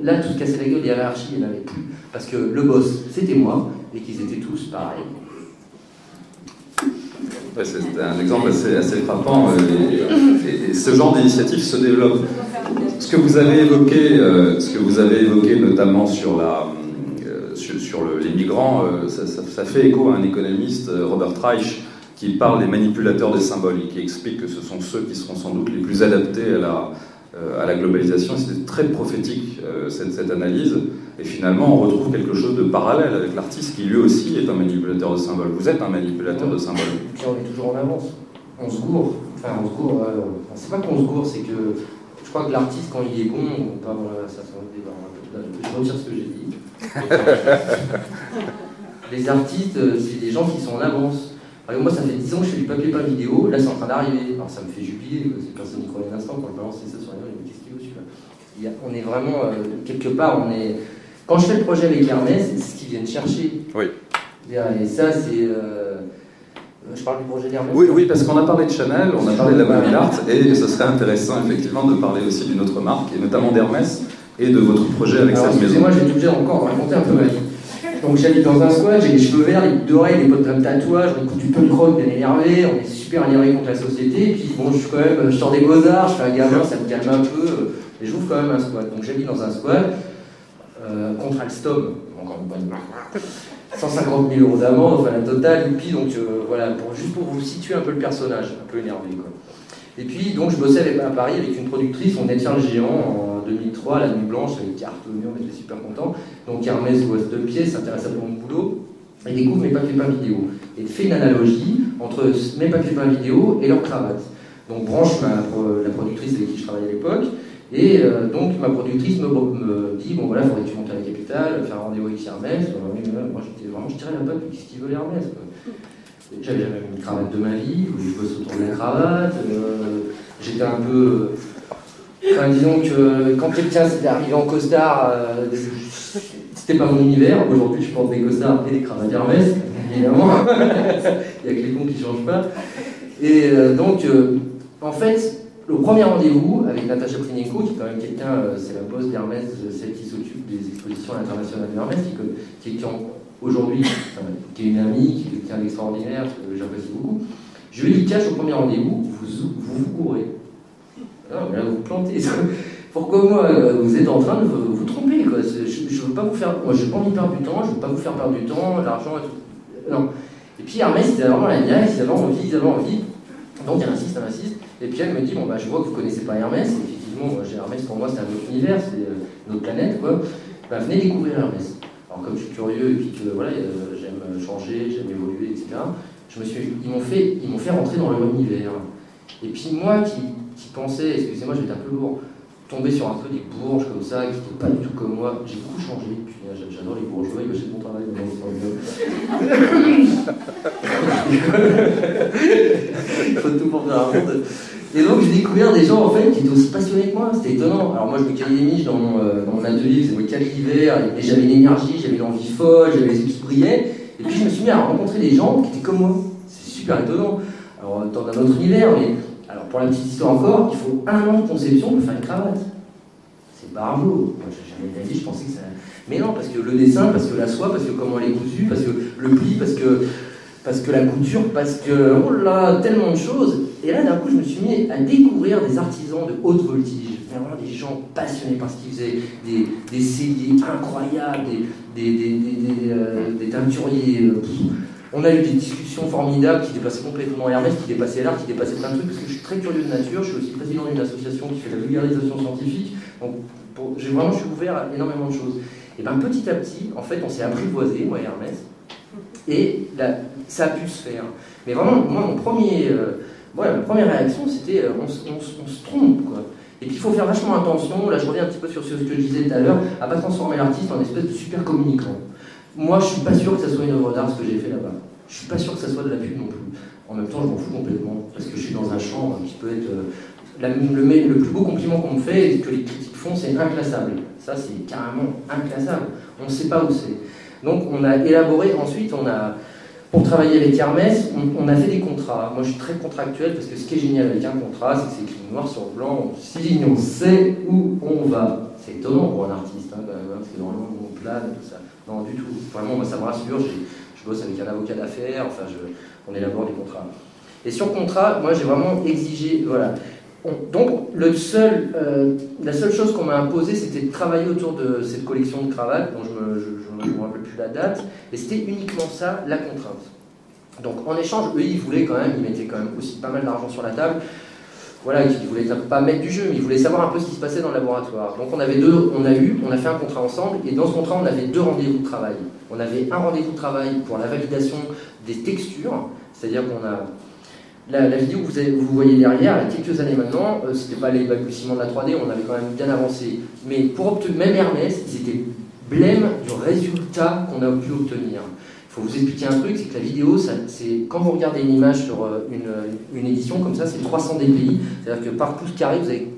là, tout se cassait la gueule, l'hiérarchie, il n'y en avait plus. Parce que le boss, c'était moi, et qu'ils étaient tous pareils. Ouais, c'est un exemple assez frappant. Et ce genre d'initiative se développe. Ce que vous avez évoqué notamment sur les migrants, ça fait écho à un économiste, Robert Reich, qui parle des manipulateurs des symboles et qui explique que ce sont ceux qui seront sans doute les plus adaptés à la globalisation. C'était très prophétique cette analyse, et finalement on retrouve quelque chose de parallèle avec l'artiste qui lui aussi est un manipulateur de symboles. Vous êtes un manipulateur de symboles. Et puis on est toujours en avance. On se gourre. C'est pas qu'on se gourre, c'est que je crois que l'artiste, quand il est bon, ça sera le débat. Je retire ce que j'ai dit. Les artistes, c'est des gens qui sont en avance. Moi, ça fait 10 ans que je fais du papier peint vidéo, là c'est en train d'arriver. Alors ça me fait jubiler, personne n'y croyait un instant quand je balançais ça sur les réseaux, qu'est-ce qu'il y a celui-là ? On est vraiment, quelque part, quand je fais le projet avec Hermès, c'est ce qu'ils viennent chercher. Oui. Et ça, c'est... je parle du projet d'Hermès. Oui, parce qu'on a parlé de Chanel, on a parlé de la mobile art, et ce serait intéressant effectivement de parler aussi d'une autre marque, et notamment d'Hermès, et de votre projet avec cette maison. Excusez-moi, je vais être obligé encore de raconter un peu ma vie. Donc j'habite dans un squat, j'ai les cheveux verts, les boucles d'oreilles, les potes de tatouage, on écoute du punk rock bien énervé, on est super énervé contre la société, et puis bon, je sors des beaux-arts, je fais un gamin, ça me calme un peu, et j'ouvre quand même un squat. Donc j'habite dans un squat, contre Alstom, encore une bonne marque, 150 000 € d'amende, enfin la totale, et puis donc voilà, juste pour vous situer un peu le personnage, un peu énervé quoi. Et puis donc je bossais à Paris avec une productrice, on venait de faire le géant en 2003, la nuit blanche, avec carte au mur, on était super contents. Donc Hermès voit cette pièce, s'intéresse à mon boulot, et découvre mes papiers peints vidéo. Et fait une analogie entre mes papiers peints vidéo et leur cravate. Donc branche la productrice avec qui je travaillais à l'époque, Et donc ma productrice me dit, bon voilà, il faudrait que tu montes à la capitale, faire un rendez-vous avec Hermès. Moi j'étais vraiment, je tirais la patte, qu'est-ce qu'il veut Hermès, quoi. J'avais jamais mis une cravate de ma vie, je bosse autour de la cravate, j'étais un peu... Enfin, disons que quand quelqu'un s'était arrivé en costard, c'était pas mon univers. Aujourd'hui, je porte des costards et des cravates Hermès, évidemment. Il n'y a que les cons qui ne changent pas. Et donc, en fait, le premier rendez-vous avec Natacha Prinenko, qui est quand même quelqu'un, c'est la boss d'Hermès, celle qui s'occupe des expositions internationales d'Hermès, qui est aujourd'hui, qui est une amie, qui est quelqu'un d'extraordinaire, que j'apprécie beaucoup. Je lui dis, cache au premier rendez-vous, vous gourrez. Non, mais là, vous plantez. Pourquoi moi, vous êtes en train de vous tromper, quoi. Je veux pas vous faire... Moi, je n'ai pas envie de perdre du temps, je ne veux pas vous faire perdre du temps, l'argent et tout. Non. Et puis Hermès, c'était vraiment la niaque, ils avaient envie. Donc, elle insiste. Et puis, elle me dit, bon, bah, je vois que vous ne connaissez pas Hermès. Et effectivement, moi, Hermès, pour moi, c'est un autre univers, c'est notre planète, quoi. Bah, venez découvrir Hermès. Alors, comme je suis curieux et puis que, voilà, j'aime changer, j'aime évoluer, etc., ils m'ont fait rentrer dans leur univers. Et puis, moi, qui pensais, excusez-moi, je vais être un peu lourd, tomber sur un peu des bourges comme ça, qui n'étaient pas du tout comme moi. J'ai beaucoup changé, puis j'adore les bourgeois, ils achètent mon travail. Il faut tout pour faire un monde. Et donc j'ai découvert des gens en fait qui étaient aussi passionnés que moi, c'était étonnant. Alors moi je me caillais des miches dans mon atelier, c'est moi qui l'hiver, et j'avais l'énergie, j'avais l'envie folle, j'avais les yeux qui brillaient. Et puis je me suis mis à rencontrer des gens qui étaient comme moi. C'est super étonnant. Alors dans un autre univers, mais... Alors pour la petite histoire encore, il faut 1 an de conception pour faire une cravate. C'est barbeau. Moi j'ai jamais de la vie, je pensais que ça... Mais non, parce que le dessin, parce que la soie, parce que comment elle est cousue, parce que le pli, parce que la couture, parce que... Oh là, tellement de choses. Et là d'un coup je me suis mis à découvrir des artisans de haute voltige. Vraiment des gens passionnés par ce qu'ils faisaient, des celliers incroyables, des teinturiers... On a eu des discussions formidables qui dépassaient complètement Hermès, qui dépassaient l'art, qui dépassaient plein de trucs, parce que je suis très curieux de nature, je suis aussi président d'une association qui fait de la vulgarisation scientifique, donc je suis ouvert à énormément de choses. Et bien petit à petit, en fait, on s'est apprivoisé, moi et Hermès, et là, ça a pu se faire. Mais vraiment, moi, ma première réaction, c'était on se trompe, quoi. Et puis il faut faire vachement attention, là je reviens un petit peu sur ce que je disais tout à l'heure, à ne pas transformer l'artiste en espèce de super communicant. Moi, je suis pas sûr que ça soit une œuvre d'art ce que j'ai fait là-bas. Je suis pas sûr que ça soit de la pub non plus. En même temps, je m'en fous complètement, parce que je suis dans un champ qui peut être... le plus beau compliment qu'on me fait et que les critiques font, c'est inclassable. Ça, c'est carrément inclassable. On ne sait pas où c'est. Donc, on a élaboré, ensuite, pour travailler avec Hermès, on a fait des contrats. Moi, je suis très contractuel, parce que ce qui est génial avec un contrat, c'est que c'est écrit noir sur blanc, on signe, on sait où on va. C'est étonnant pour un artiste, hein, quand même, parce que normalement, on plane et tout ça. Non, du tout. Vraiment, moi, ça me rassure. Je bosse avec un avocat d'affaires. Enfin, on élabore des contrats. Et sur contrat, moi, j'ai vraiment exigé... Voilà. Donc, la seule chose qu'on m'a imposée, c'était de travailler autour de cette collection de cravates, dont je ne me rappelle plus la date, et c'était uniquement ça, la contrainte. Donc, en échange, eux, ils mettaient quand même aussi pas mal d'argent sur la table. Voilà, qui ne voulaient pas mettre du jeu, mais ils voulaient savoir un peu ce qui se passait dans le laboratoire. Donc on a fait un contrat ensemble, et dans ce contrat, on avait 2 rendez-vous de travail. On avait un rendez-vous de travail pour la validation des textures, c'est-à-dire qu'on a... La vidéo que vous voyez derrière, il y a quelques années maintenant, ce n'était pas les balbutiements de la 3D, on avait quand même bien avancé. Mais même Hermès, ils étaient blêmes du résultat qu'on a pu obtenir. Il faut vous expliquer un truc, c'est que la vidéo, quand vous regardez une image sur une édition comme ça, c'est 300 dpi, c'est-à-dire que par pouce carré, vous avez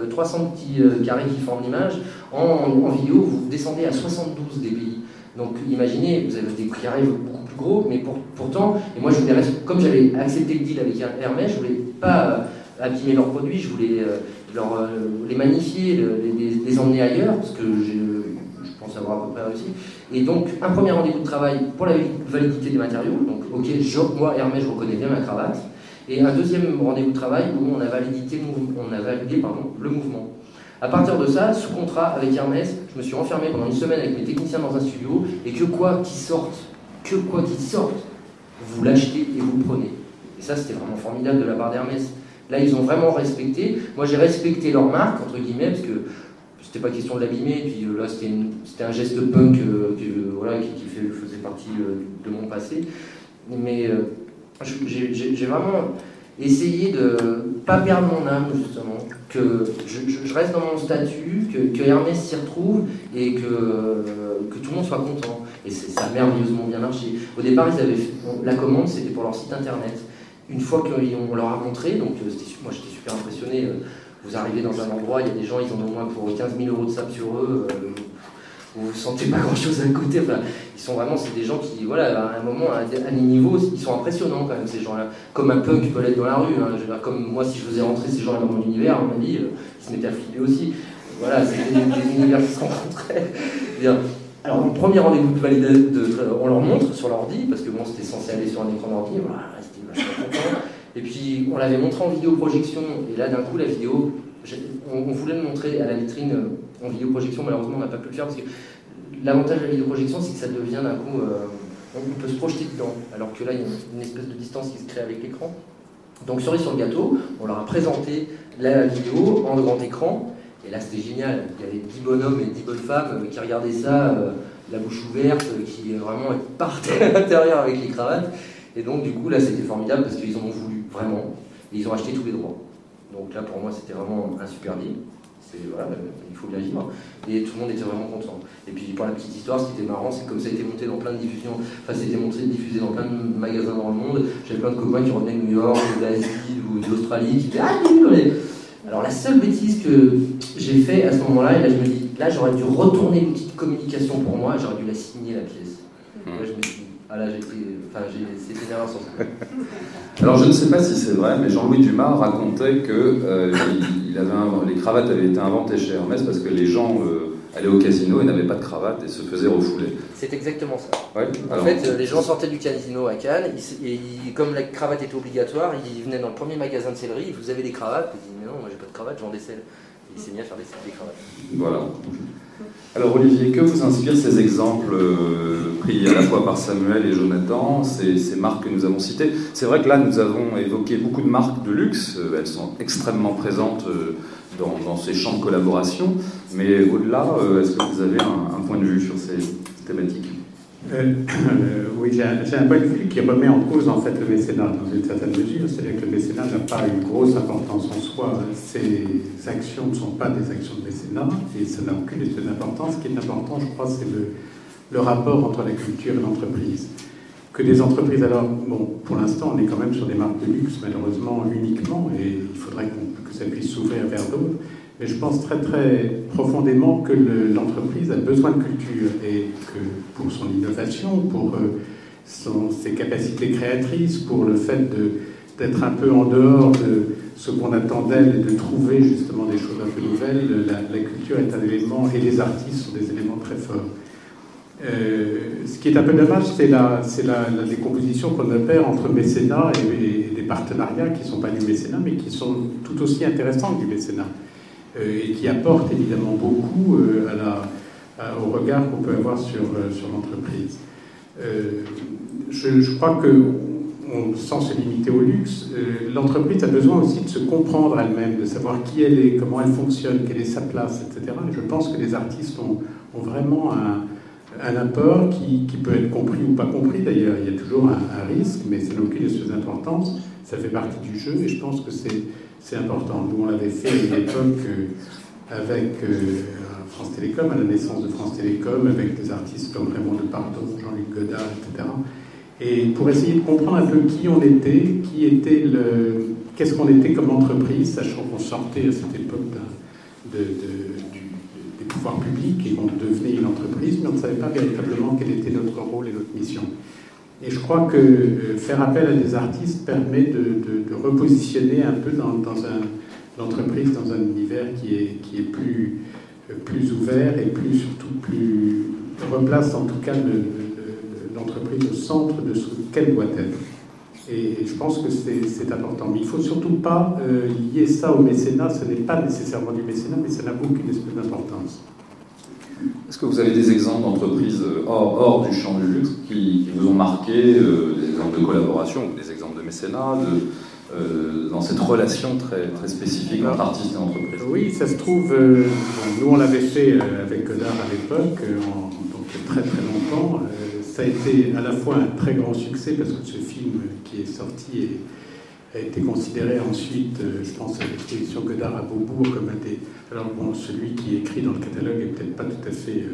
300 petits carrés qui forment l'image. En vidéo, vous descendez à 72 dpi. Donc imaginez, vous avez des carrés beaucoup plus gros, mais pourtant, et moi je voulais rester, comme j'avais accepté le deal avec Hermès, je voulais pas abîmer leurs produits, je voulais les magnifier, les emmener ailleurs, parce que je pense avoir à peu près réussi. Et donc, un premier rendez-vous de travail pour la validité des matériaux. Donc, ok, moi, Hermès, je reconnais bien ma cravate. Et un deuxième rendez-vous de travail où on a validé le mouvement. À partir de ça, sous contrat avec Hermès, je me suis renfermé pendant une semaine avec mes techniciens dans un studio. Et que quoi qu'il sorte, vous l'achetez et vous le prenez. Et ça, c'était vraiment formidable de la part d'Hermès. Là, ils ont vraiment respecté. Moi, j'ai respecté leur marque, entre guillemets, parce que c'était pas question de l'abîmer, et puis là c'était un geste punk qui faisait partie de mon passé. Mais j'ai vraiment essayer de pas perdre mon âme, justement, que je reste dans mon statut, que Ernest s'y retrouve et que tout le monde soit content. Et ça a merveilleusement bien marché. Au départ, ils avaient fait, la commande, c'était pour leur site internet. Une fois qu'on leur a montré, donc moi j'étais super impressionné, vous arrivez dans un endroit, il y a des gens, ils en ont au moins pour 15 000 € de sap sur eux, vous ne sentez pas grand chose à côté, enfin, ils sont vraiment, c'est des gens qui, voilà, à un moment, à des niveaux, ils sont impressionnants quand même, ces gens-là, comme un punk peut l'être dans la rue, hein. Je veux dire, comme moi, si je faisais rentrer ces gens-là dans mon univers, à mon avis, ils se mettaient à flipper aussi. Voilà, c'était des univers qui se rencontraient. Alors, le premier rendez-vous de validation, on leur montre sur l'ordi, parce que bon, c'était censé aller sur un écran d'ordi, voilà, c'était vachement content. Et puis, on l'avait montré en vidéoprojection, et là, d'un coup, la vidéo, on voulait le montrer à la vitrine en vidéoprojection, malheureusement, on n'a pas pu le faire, parce que l'avantage de la vidéoprojection, c'est que ça devient d'un coup, on peut se projeter dedans, alors que là, il y a une espèce de distance qui se crée avec l'écran. Donc, cerise sur le gâteau, on leur a présenté la vidéo en grand écran. Et là, c'était génial. Il y avait 10 bonhommes et 10 bonnes femmes qui regardaient ça, la bouche ouverte, qui vraiment partaient à l'intérieur avec les cravates. Et donc, du coup, là, c'était formidable parce qu'ils en ont voulu, vraiment. Et ils ont acheté tous les droits. Donc là, pour moi, c'était vraiment un super deal. Voilà, il faut bien vivre. Et tout le monde était vraiment content. Et puis, pour la petite histoire, ce qui était marrant, c'est que comme ça a été monté dans plein de diffusions, enfin, c'était diffusé dans plein de magasins dans le monde, j'avais plein de copains qui revenaient de New York, d'Asie ou d'Australie, qui disaient « Ah, mais... » Alors, la seule bêtise que j'ai fait à ce moment-là, et là, je me dis, là, j'aurais dû retourner l'outil de communication pour moi, j'aurais dû la signer, la pièce. Là, je me suis dit, ah là, c'était une erreur sur ça. Alors, je ne sais pas si c'est vrai, mais Jean-Louis Dumas racontait que les cravates avaient été inventées chez Hermès parce que les gens allaient au casino et n'avaient pas de cravate et se faisaient refouler. C'est exactement ça. Ouais, en fait, les gens sortaient du casino à Cannes, et comme la cravate était obligatoire, ils venaient dans le premier magasin de sellerie, vous avez des cravates, ils disaient, mais non, moi j'ai pas de cravate, je vends des selles. Et il s'est mis à faire des cravates. Voilà. Alors Olivier, que vous inspirent ces exemples pris à la fois par Samuel et Jonathan, ces marques que nous avons citées? C'est vrai que là, nous avons évoqué beaucoup de marques de luxe, elles sont extrêmement présentes dans ces champs de collaboration, mais au-delà, est-ce que vous avez un point de vue sur ces thématiques? Oui, j'ai un point de vue qui remet en cause en fait le mécénat dans une certaine mesure, c'est-à-dire que le mécénat n'a pas une grosse importance en soi. Ces actions ne sont pas des actions de mécénat et ça n'a aucune espèce d'importance. Ce qui est important, je crois, c'est le rapport entre la culture et l'entreprise. Que des entreprises, alors, bon, pour l'instant, on est quand même sur des marques de luxe, malheureusement, uniquement, et il faudrait que ça puisse s'ouvrir vers d'autres. Mais je pense très très profondément que l'entreprise a besoin de culture et que pour son innovation, pour ses capacités créatrices, pour le fait d'être un peu en dehors de ce qu'on attend d'elle et de trouver justement des choses un peu nouvelles, la culture est un élément, et les artistes sont des éléments très forts. Ce qui est un peu dommage, c'est la décomposition qu'on opère entre mécénat et des partenariats qui ne sont pas du mécénat, mais qui sont tout aussi intéressants que du mécénat. Et qui apporte évidemment beaucoup au regard qu'on peut avoir sur l'entreprise. Je crois que, sans se limiter au luxe, l'entreprise a besoin aussi de se comprendre elle-même, de savoir qui elle est, comment elle fonctionne, quelle est sa place, etc. Et je pense que les artistes ont vraiment un apport qui peut être compris ou pas compris. D'ailleurs, il y a toujours un risque, mais ça n'a aucune espèce d'importance. Ça fait partie du jeu et je pense que c'est important. Nous, on l'avait fait à une époque avec France Télécom, à la naissance de France Télécom, avec des artistes comme Raymond Depardon, Jean-Luc Godard, etc. Et pour essayer de comprendre un peu qui on était, qu'est-ce qu'on était comme entreprise, sachant qu'on sortait à cette époque des pouvoirs publics et qu'on devenait une entreprise, mais on ne savait pas véritablement quel était notre rôle et notre mission. Et je crois que faire appel à des artistes permet de repositionner un peu l'entreprise dans un univers qui est plus ouvert et surtout replace en tout cas l'entreprise au centre de ce qu'elle doit être. Et je pense que c'est important. Mais il ne faut surtout pas lier ça au mécénat. Ce n'est pas nécessairement du mécénat, mais ça n'a aucune espèce d'importance. Est-ce que vous avez des exemples d'entreprises hors du champ du luxe qui vous ont marqué, des exemples de collaboration ou des exemples de mécénat, dans cette relation très, très spécifique entre artistes et entreprises? Oui, ça se trouve, nous on l'avait fait avec Godard à l'époque, donc très très longtemps. Ça a été à la fois un très grand succès parce que ce film qui est sorti a été considéré ensuite, je pense à l'exposition Godard à Beaubourg, comme un des... Alors bon, celui qui est écrit dans le catalogue n'est peut-être pas tout à fait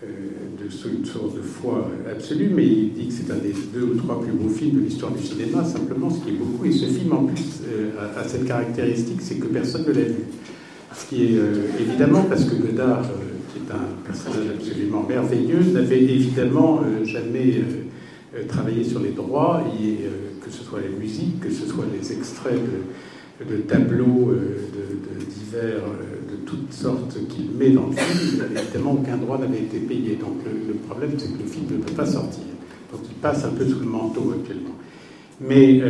une source de foi absolue, mais il dit que c'est un des 2 ou 3 plus beaux films de l'histoire du cinéma, simplement, ce qui est beaucoup. Et ce film, en plus, a cette caractéristique, c'est que personne ne l'a vu. Ce qui est évidemment parce que Godard, qui est un personnage absolument merveilleux, n'avait évidemment jamais travaillé sur les droits, et que ce soit les musiques, que ce soit les extraits de tableaux divers de toutes sortes qu'il met dans le film, évidemment aucun droit n'avait été payé. Donc le problème, c'est que le film ne peut pas sortir. Donc il passe un peu sous le manteau actuellement. Mais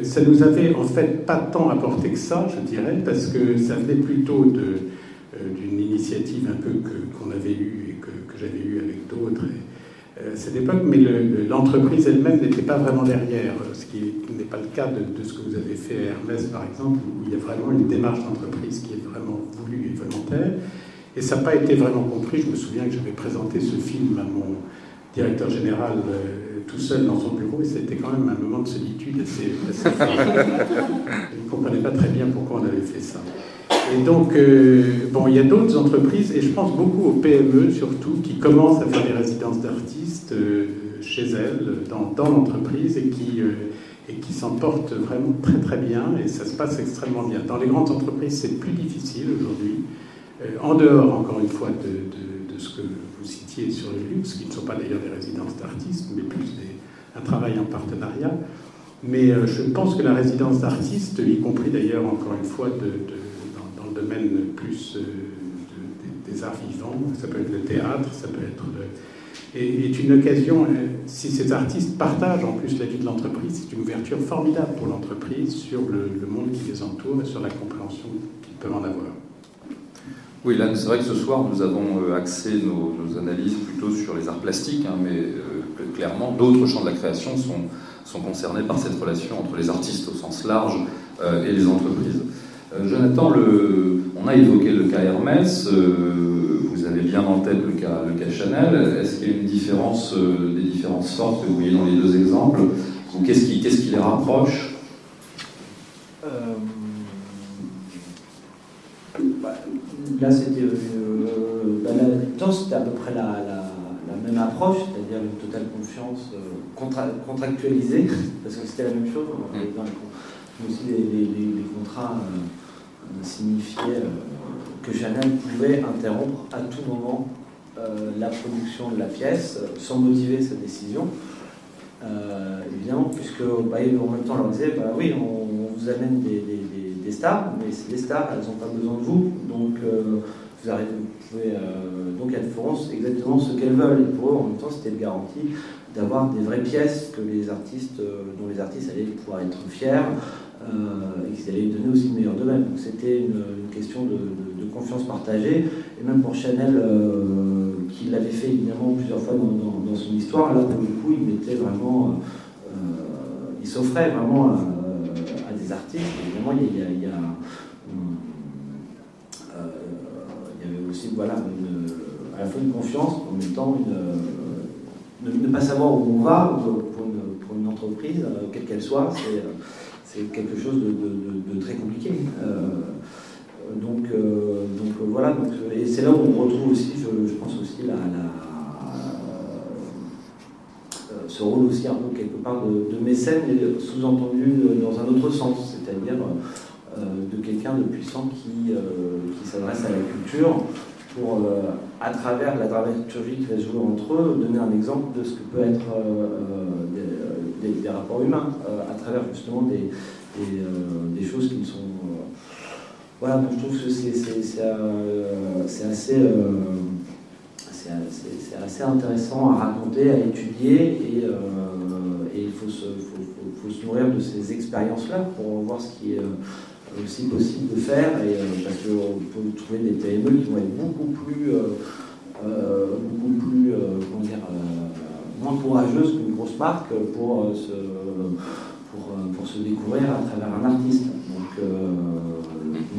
ça nous avait en fait pas tant apporté que ça, je dirais, parce que ça venait plutôt d'une initiative un peu qu'on avait eue et que j'avais eue avec d'autres à cette époque, mais l'entreprise elle-même n'était pas vraiment derrière, ce qui n'est pas le cas de ce que vous avez fait à Hermès, par exemple, où il y a vraiment une démarche d'entreprise qui est vraiment voulue et volontaire. Et ça n'a pas été vraiment compris. Je me souviens que j'avais présenté ce film à mon directeur général tout seul dans son bureau, et c'était quand même un moment de solitude assez fort. Je ne comprenais pas très bien pourquoi on avait fait ça. Et donc, bon, il y a d'autres entreprises, et je pense beaucoup aux PME surtout, qui commencent à faire des résidences d'artistes chez elles, dans l'entreprise, et qui s'en portent vraiment très très bien, et ça se passe extrêmement bien. Dans les grandes entreprises, c'est plus difficile aujourd'hui, en dehors, encore une fois, de ce que vous citiez sur le luxe, qui ne sont pas d'ailleurs des résidences d'artistes, mais plus un travail en partenariat. Mais je pense que la résidence d'artistes, y compris d'ailleurs, encore une fois, dans le domaine plus des arts vivants, ça peut être le théâtre, ça peut être est une occasion, si ces artistes partagent en plus la vie de l'entreprise, c'est une ouverture formidable pour l'entreprise sur le monde qui les entoure et sur la compréhension qu'ils peuvent en avoir. Oui, là, c'est vrai que ce soir, nous avons axé nos analyses plutôt sur les arts plastiques, hein, mais clairement, d'autres champs de la création sont concernés par cette relation entre les artistes au sens large et les entreprises. Jonathan, on a évoqué le cas Hermès, vous avez bien en tête le cas Chanel. Est-ce qu'il y a une différence, des différences fortes que vous voyez dans les 2 exemples, ou qu'est-ce qui les rapproche? Là, c'était c'était à peu près la même approche, c'est-à-dire une totale confiance contractualisée, parce que c'était la même chose. Mais aussi les contrats signifiaient que Chanel pouvait interrompre à tout moment la production de la pièce sans motiver sa décision. Évidemment, puisque en même temps on leur disait oui, on vous amène des stars, mais ces stars, elles n'ont pas besoin de vous, donc vous pouvez donc elles feront exactement ce qu'elles veulent. Et pour eux, en même temps, c'était une garantie d'avoir des vraies pièces dont les artistes allaient pouvoir être fiers et qu'ils allaient donner aussi le meilleur d'eux-mêmes. Donc c'était une question de confiance partagée, et même pour Chanel, qui l'avait fait évidemment plusieurs fois dans son histoire, là pour le coup, il mettait vraiment, il s'offrait vraiment à des artistes. Évidemment, il y avait aussi à la fois une confiance, en même temps ne pas savoir où on va pour une entreprise, quelle qu'elle soit, c'est quelque chose de très compliqué. Donc voilà, et c'est là où on retrouve aussi, je pense aussi, ce rôle aussi un peu quelque part de mécène, mais sous-entendu dans un autre sens, c'est-à-dire de quelqu'un de puissant qui s'adresse à la culture pour, à travers la dramaturgie qui va se jouer entre eux, donner un exemple de ce que peut être des rapports humains, à travers justement des choses qui ne sont... voilà, donc je trouve que c'est assez intéressant à raconter, à étudier, et il faut se nourrir de ces expériences-là pour voir ce qui est aussi possible de faire, et parce qu'on peut trouver des PME qui vont être beaucoup plus moins courageuses qu'une grosse marque pour se découvrir à travers un artiste. Donc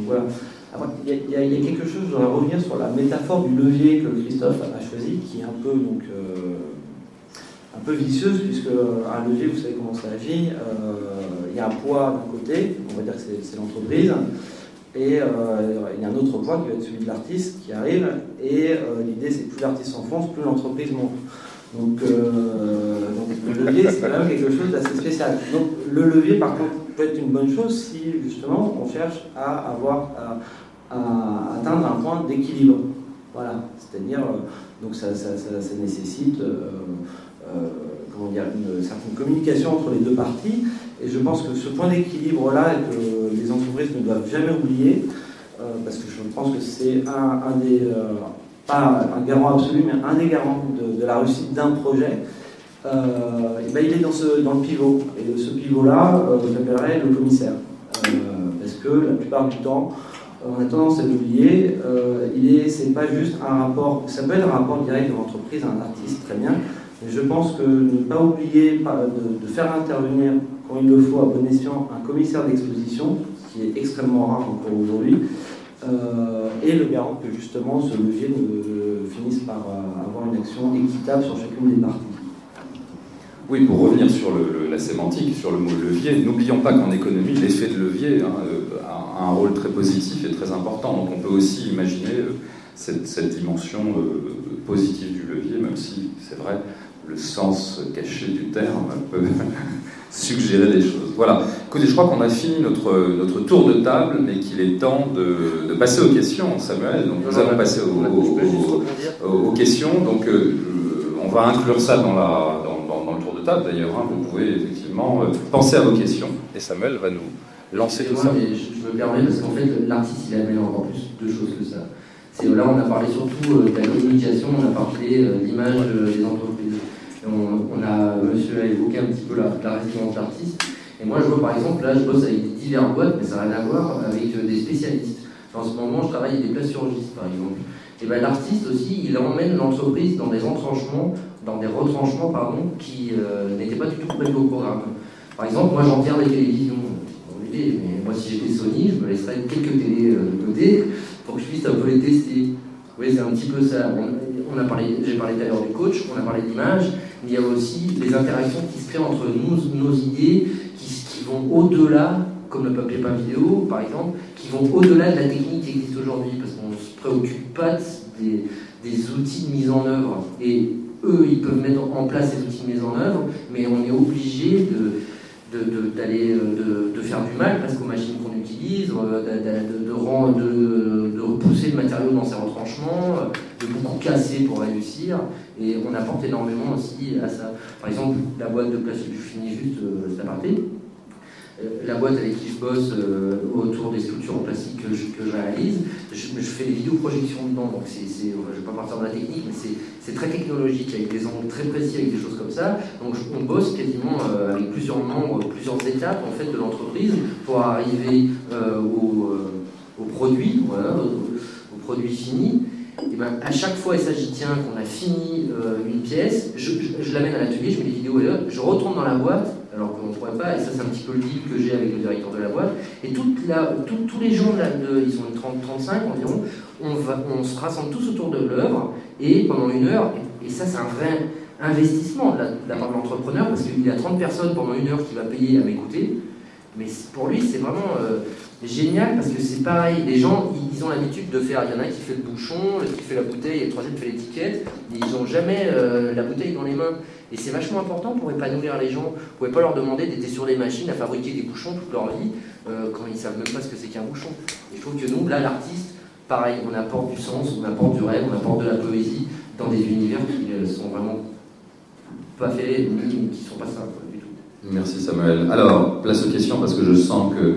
voilà. Alors, il y a quelque chose, je voudrais revenir sur la métaphore du levier que Christophe a choisi, qui est un peu vicieuse, puisque un levier, vous savez comment ça agit, il y a un poids d'un côté, on va dire que c'est l'entreprise, et il y a un autre poids qui va être celui de l'artiste qui arrive, et l'idée c'est que plus l'artiste s'enfonce, plus l'entreprise monte. Donc le levier c'est quand même quelque chose d'assez spécial. Donc le levier par contre peut être une bonne chose si justement on cherche à atteindre un point d'équilibre. Voilà, c'est-à-dire donc ça nécessite comment dire, une certaine communication entre les deux parties, et je pense que ce point d'équilibre-là, que les entreprises ne doivent jamais oublier, parce que je pense que c'est un des, pas un garant absolu, mais un des garants de la réussite d'un projet, et ben il est dans le pivot, et ce pivot-là, j'appellerais le commissaire, parce que la plupart du temps, on a tendance à l'oublier, c'est pas juste un rapport, ça peut être un rapport direct de l'entreprise à un artiste, très bien, mais je pense que ne pas oublier de faire intervenir, quand il le faut, à bon escient, un commissaire d'exposition, ce qui est extrêmement rare encore aujourd'hui, est le garant que justement ce levier finisse par avoir une action équitable sur chacune des parties. Oui, pour revenir sur la sémantique, sur le mot levier, n'oublions pas qu'en économie, l'effet de levier a un rôle très positif et très important. Donc on peut aussi imaginer cette dimension positive du levier, même si, c'est vrai, le sens caché du terme peut suggérer des choses. Voilà. Écoutez, je crois qu'on a fini notre tour de table, mais qu'il est temps de passer aux questions, Samuel. Donc nous allons passer aux questions. Donc on va inclure ça dans le tour de table, d'ailleurs. Hein. Vous pouvez effectivement penser à vos questions. Et Samuel va nous lancer tout ça. Mais je me permets, parce qu'en fait, l'artiste, il amène encore plus de choses que ça. Là, on a parlé surtout de la communication, on a parlé de l'image des entreprises. Monsieur a évoqué un petit peu la résidence d'artiste. Et moi, je vois par exemple, là, je bosse avec diverses boîtes, mais ça n'a rien à voir avec des spécialistes. En ce moment, je travaille avec des plasturgistes, par exemple. Et bien, l'artiste aussi, il emmène l'entreprise dans des retranchements, qui n'étaient pas du tout prévus au programme. Par exemple, moi, j'en viens des télévisions. Mais moi, si j'étais Sony, je me laisserais quelques télés de côté pour que je puisse un peu les tester. Oui, c'est un petit peu ça. J'ai parlé d'ailleurs du coach, on a parlé d'image, mais il y a aussi les interactions qui se créent entre nos idées, qui vont au-delà, comme le papier peint vidéo, par exemple, qui vont au-delà de la technique qui existe aujourd'hui, parce qu'on ne se préoccupe pas des outils de mise en œuvre. Et eux, ils peuvent mettre en place ces outils de mise en œuvre, mais on est obligé de faire du mal parce qu'aux machines qu'on utilise, de repousser le matériau dans ses retranchements, de beaucoup casser pour réussir, et on apporte énormément aussi à ça. Par exemple, la boîte de plastique, je finis juste cet aparté, la boîte avec qui je bosse autour des sculptures en plastique que je réalise, je fais des vidéoprojections dedans, donc je ne vais pas partir de la technique, mais c'est très technologique, avec des angles très précis, avec des choses comme ça. Donc on bosse quasiment avec plusieurs membres, plusieurs étapes en fait, de l'entreprise pour arriver au produit, voilà, au produit fini. Et ben, à chaque fois, et ça j'y tiens, qu'on a fini une pièce, je l'amène à l'atelier, je mets les vidéos et là, je retourne dans la boîte, alors qu'on ne pourrait pas, et ça c'est un petit peu le deal que j'ai avec le directeur de la boîte, et tous les gens, ils sont 30-35 environ, on se rassemble tous autour de l'œuvre, et pendant 1 heure, et ça c'est un vrai investissement de la part de l'entrepreneur, parce qu'il y a 30 personnes pendant 1 heure qui va payer à m'écouter, mais pour lui c'est vraiment génial, parce que c'est pareil, les gens ils ont l'habitude de faire, il y en a qui fait le bouchon, l'autre qui fait la bouteille, et le troisième fait l'étiquette, et ils n'ont jamais la bouteille dans les mains. Et c'est vachement important pour épanouir les gens. Vous ne pouvez pas leur demander d'être sur des machines à fabriquer des bouchons toute leur vie quand ils ne savent même pas ce que c'est qu'un bouchon. Et je trouve que nous, là, l'artiste, pareil, on apporte du sens, on apporte du rêve, on apporte de la poésie dans des univers qui sont vraiment pas faits, ni qui ne sont pas simples du tout. Merci Samuel. Alors, place aux questions parce que je sens que...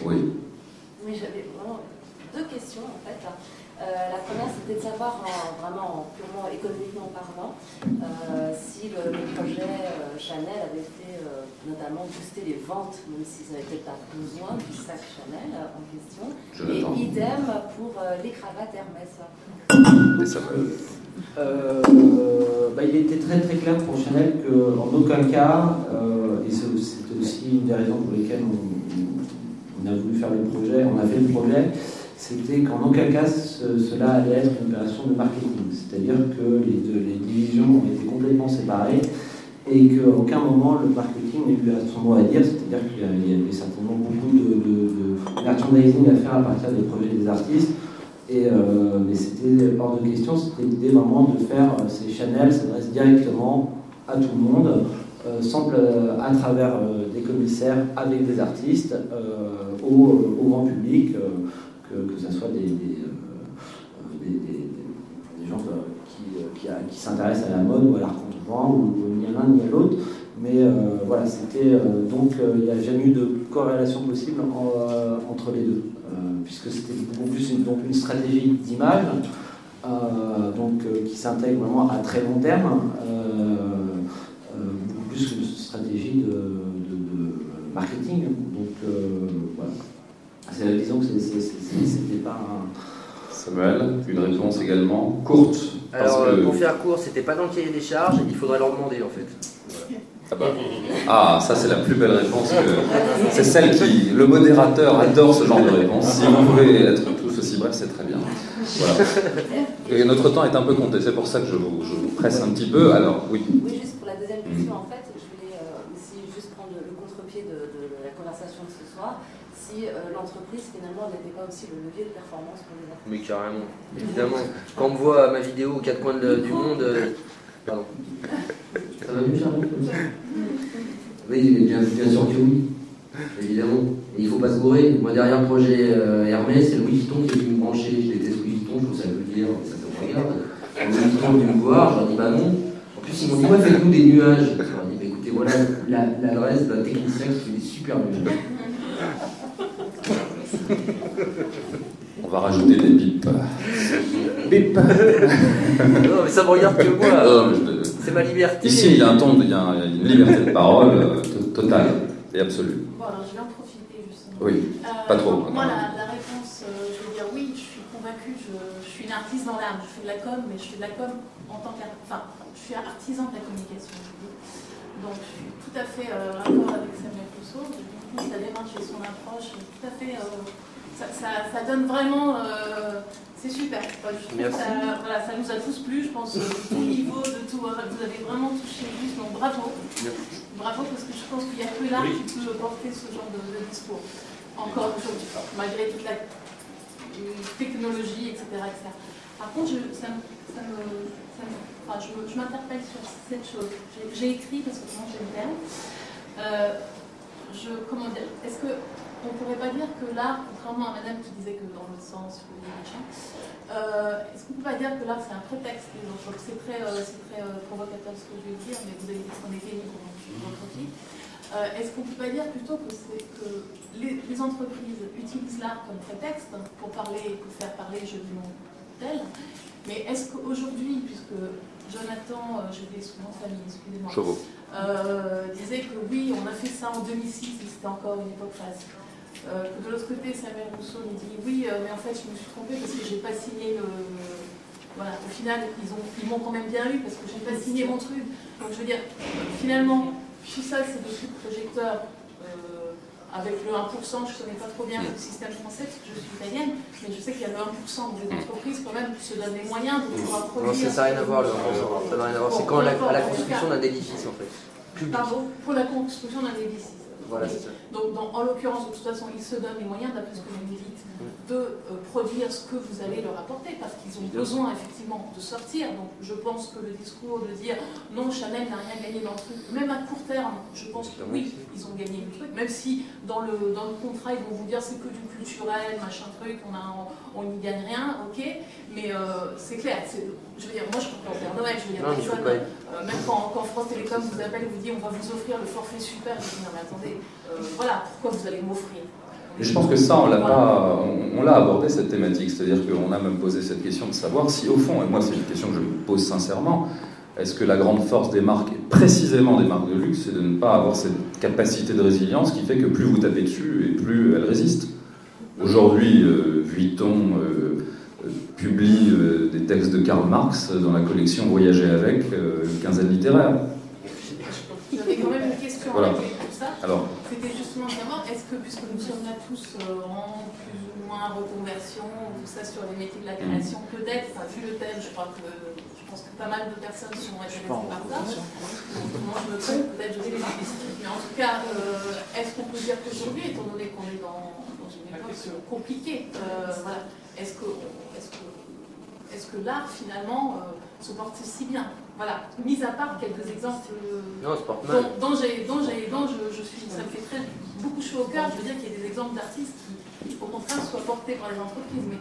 Oui. Oui, j'avais vraiment 2 questions en fait. La première, c'était de savoir, vraiment purement économiquement parlant, si le projet Chanel avait fait notamment booster les ventes, même s'ils n'avaient peut-être pas besoin du sac Chanel en question. Et idem pour les cravates Hermès. Et Samuel. Il était très très clair pour Chanel qu'en aucun cas, et c'était aussi une des raisons pour lesquelles on a voulu faire le projet, on a fait le projet, c'était qu'en aucun cas cela allait être une opération de marketing. C'est-à-dire que les divisions ont été complètement séparées et qu'à aucun moment le marketing marketing a eu son mot à dire, c'est-à-dire qu'il y avait certainement beaucoup de merchandising à faire à partir des projets des artistes. Mais c'était hors de question, c'était l'idée vraiment de faire ces channels s'adressent directement à tout le monde, à travers des commissaires avec des artistes, au grand public, que ce soit des gens qui s'intéressent à la mode ou à l'art contemporain, ou ni à l'un ni à l'autre. Mais voilà, c'était donc il n'y a jamais eu de corrélation possible entre les deux, puisque c'était beaucoup plus une stratégie d'image qui s'intègre vraiment à très long terme, beaucoup plus qu'une stratégie de marketing. Donc voilà, disons que c'était pas un... Samuel, une réponse également courte. Alors, pour faire court, c'était pas dans le cahier des charges, il faudrait leur demander en fait. Voilà. Ah, ça c'est la plus belle réponse. C'est celle qui... Le modérateur adore ce genre de réponse. Si vous pouvez être tous aussi brefs, c'est très bien. Voilà. Et notre temps est un peu compté, c'est pour ça que je vous presse un petit peu. Alors, oui. Oui, juste pour la deuxième question, en fait, je voulais aussi juste prendre le contre-pied de la conversation de ce soir. Si l'entreprise finalement n'était pas aussi le levier de performance pour les artistes. Mais carrément, évidemment. Quand on me voit ma vidéo aux quatre coins du monde... Pardon. Ça va mieux, Charles? Oui, bien sûr que oui. Évidemment. Et il ne faut pas se gourer. Moi, derrière le projet Hermès, c'est Louis Vuitton qui est venu me brancher. Je déteste Louis Vuitton, je trouve ça vulgaire, mais ça me regarde. Louis Vuitton est venu me voir, je leur ai dit bah non. En plus, ils m'ont dit ouais, faites-nous des nuages. Je leur ai dit bah écoutez, voilà l'adresse d'un technicien qui fait des super nuages. On va rajouter des bips. Bip. Non, mais ça me regarde que moi. C'est ma liberté. Ici, il y a une liberté de parole totale et absolue. Bon, alors je vais en profiter justement. Oui, pas trop. Moi, la réponse, je veux dire oui, je suis convaincue, je suis une artiste dans l'âme. Je fais de la com, mais je fais de la com en tant qu'artiste. Enfin, je suis artisan de la communication, je veux dire. Donc, je suis tout à fait raccord avec Samuel Rousseau. Du coup, sa démarche et son approche, tout à fait. Ça donne vraiment. C'est super. Je trouve que ça nous a tous plu, je pense, de tout niveau, de tout. Vous avez vraiment touché juste, donc bravo. Bravo, parce que je pense qu'il n'y a que l'art qui peut porter ce genre de discours. Encore aujourd'hui, malgré toute la technologie, etc. Par contre, je m'interpelle sur cette chose. J'ai écrit, parce que moi j'aime bien. Comment dire, est-ce qu'on ne pourrait pas dire que l'art, contrairement à madame qui disait que dans l'autre sens, est-ce qu'on ne peut pas dire que l'art c'est un prétexte? Donc c'est très provocateur ce que je vais dire, mais vous avez dit qu'on était libre, donc je vous refie. Est-ce qu'on ne peut pas dire plutôt que les entreprises utilisent l'art comme prétexte pour faire parler, je dis mon tel, mais est-ce qu'aujourd'hui, puisque Jonathan, je vais souvent famille, excusez-moi, disait que oui, on a fait ça en 2006, mais c'était encore une époque face. De l'autre côté, Samuel Rousseau nous dit oui, mais en fait, je me suis trompée parce que j'ai pas signé le. Voilà, au final, ils m'ont quand même bien eu parce que j'ai pas signé mon truc. Donc, je veux dire, finalement, tout ça, c'est des trucs projecteurs. Avec le 1%, je ne connais pas trop bien le système français parce que je suis italienne, mais je sais qu'il y a le 1% où les entreprises quand même se donnent les moyens de pouvoir produire. Non, ça n'a rien à voir le 1%. Ça n'a rien à voir. C'est quand à la construction d'un édifice en fait. Pardon, pour la construction d'un édifice. Voilà, c'est ça. Donc, en l'occurrence, de toute façon, ils se donnent les moyens, d'après ce que vous me dites, de produire ce que vous allez leur apporter, parce qu'ils ont besoin effectivement de sortir. Donc, je pense que le discours de dire non, Chanel n'a rien gagné dans le truc, même à court terme, je pense que oui, ils ont gagné le truc, même si dans le contrat, ils vont vous dire c'est que du culturel, machin truc, on n'y gagne rien, ok, mais c'est clair. Je veux dire, moi je comprends Père Noël, je veux dire, même quand France Télécom vous appelle et vous dit on va vous offrir le forfait super, je dis non mais attendez, voilà, pourquoi vous allez m'offrir? Et je pense que ça, on l'a abordé cette thématique, c'est-à-dire qu'on a même posé cette question de savoir si au fond, et moi c'est une question que je me pose sincèrement, est-ce que la grande force des marques, et précisément des marques de luxe, c'est de ne pas avoir cette capacité de résilience qui fait que plus vous tapez dessus et plus elles résistent. Aujourd'hui, Vuitton publie des textes de Karl Marx dans la collection Voyager avec, une quinzaine littéraire. J'avais quand même une question voilà. avec tout ça. Alors. c'était justement de savoir, est-ce que, puisque nous sommes là tous en plus ou moins reconversion, tout ça sur les métiers de la création, peut-être, enfin, vu le thème, je pense que pas mal de personnes sont intéressées par ça. Moi, je me trompe, peut-être je suis spécifique, mais en tout cas, est-ce qu'on peut dire qu'aujourd'hui, étant donné qu'on est dans une époque compliquée, voilà, est-ce que l'art, finalement, se porte si bien? Voilà, mis à part quelques exemples dont ça me fait beaucoup chaud au cœur. Je veux dire qu'il y a des exemples d'artistes qui, au contraire, soient portés par les entreprises. Mais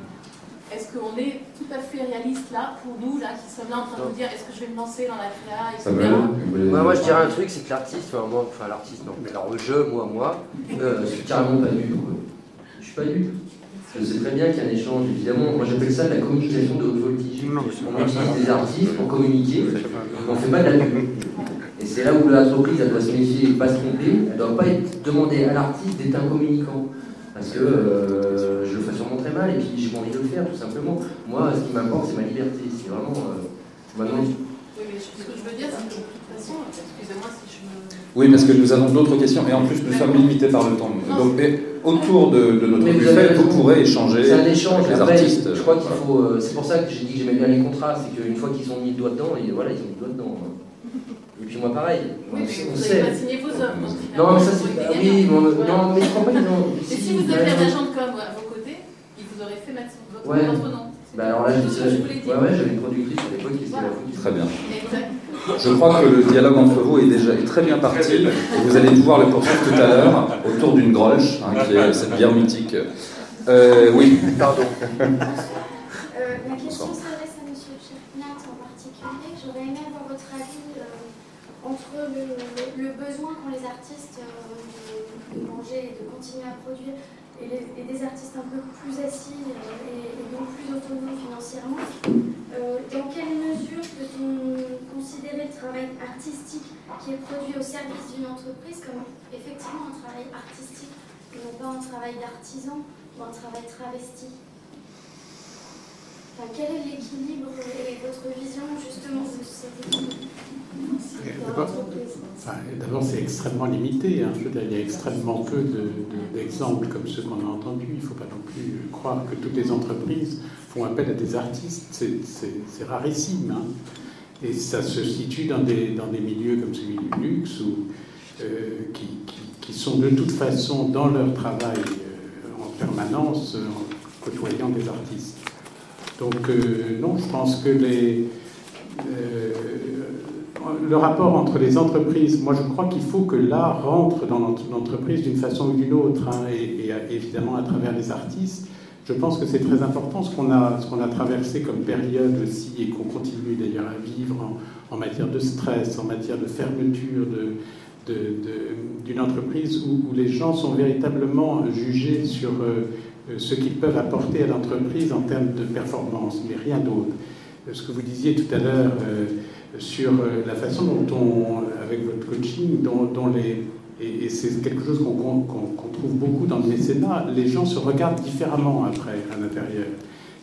est-ce qu'on est tout à fait réaliste là, pour nous, là, qui sommes là en train de nous dire est-ce que je vais me lancer dans la créa, etc. Moi, je dirais un truc, c'est que l'artiste, l'artiste, non, mais alors moi, je suis carrément pas nu. Je suis pas nu. Je sais très bien qu'il y a un échange, évidemment. Moi, j'appelle ça la communication de haute voltige. On utilise des artistes pour communiquer, on ne fait pas de la pub. Et c'est là où l'entreprise, elle doit se méfier et ne pas se tromper. Elle ne doit pas demander à l'artiste d'être un communicant. Parce que je le fais sûrement très mal et puis j'ai pas envie de le faire, tout simplement. Moi, ce qui m'importe, c'est ma liberté. C'est vraiment. Maintenant, oui, mais ce que je veux dire, c'est que de toute façon, excusez-moi si je me... Oui, parce que nous avons d'autres questions et en plus nous sommes limités par le temps. Donc, autour de notre buffet, vous pourrez échanger avec les artistes. Je crois qu'il faut. C'est pour ça que j'ai dit que j'aimais bien les contrats, c'est qu'une fois qu'ils ont mis le doigt dedans, et voilà, ils ont mis le doigt dedans. Et puis moi, pareil. Oui, mais vous n'avez pas signé vos œuvres. Non, mais ça c'est. Oui, non, mais je crois pas qu'ils ont. Et si vous aviez un agent de com à vos côtés, il vous aurait fait mettre votre nom. Bah alors là, j'avais une productrice à l'époque qui s'était la foutue. Très bien. Je crois que le dialogue entre vous est très bien parti. Et vous allez pouvoir le poursuivre tout à l'heure autour d'une grolsch, qui est cette bière mythique. Oui, pardon. Ma question s'adresse à M. Chernat en particulier. J'aurais aimé avoir votre avis entre le besoin qu'ont les artistes de manger et de continuer à produire et des artistes un peu plus assis et donc plus autonomes financièrement. Dans quelle mesure peut-on considérer le travail artistique qui est produit au service d'une entreprise comme effectivement un travail artistique et non pas un travail d'artisan ou un travail travesti? Enfin, quel est l'équilibre et votre vision justement de cet équilibre dans l'entreprise? D'abord, c'est extrêmement limité. Je veux dire, il y a extrêmement peu d'exemples comme ceux qu'on a entendus. Il ne faut pas non plus croire que toutes les entreprises font appel à des artistes. C'est rarissime. Et ça se situe dans des milieux comme celui du luxe qui sont de toute façon dans leur travail en permanence en côtoyant des artistes. Donc non, je pense que le rapport entre les entreprises, moi je crois qu'il faut que l'art rentre dans l'entreprise d'une façon ou d'une autre, et évidemment à travers les artistes. Je pense que c'est très important ce qu'on a traversé comme période aussi et qu'on continue d'ailleurs à vivre en matière de stress, en matière de fermeture d'une entreprise où les gens sont véritablement jugés sur ce qu'ils peuvent apporter à l'entreprise en termes de performance, mais rien d'autre. Ce que vous disiez tout à l'heure sur la façon dont avec votre coaching, et c'est quelque chose qu'on trouve beaucoup dans le mécénat, les gens se regardent différemment après, à l'intérieur.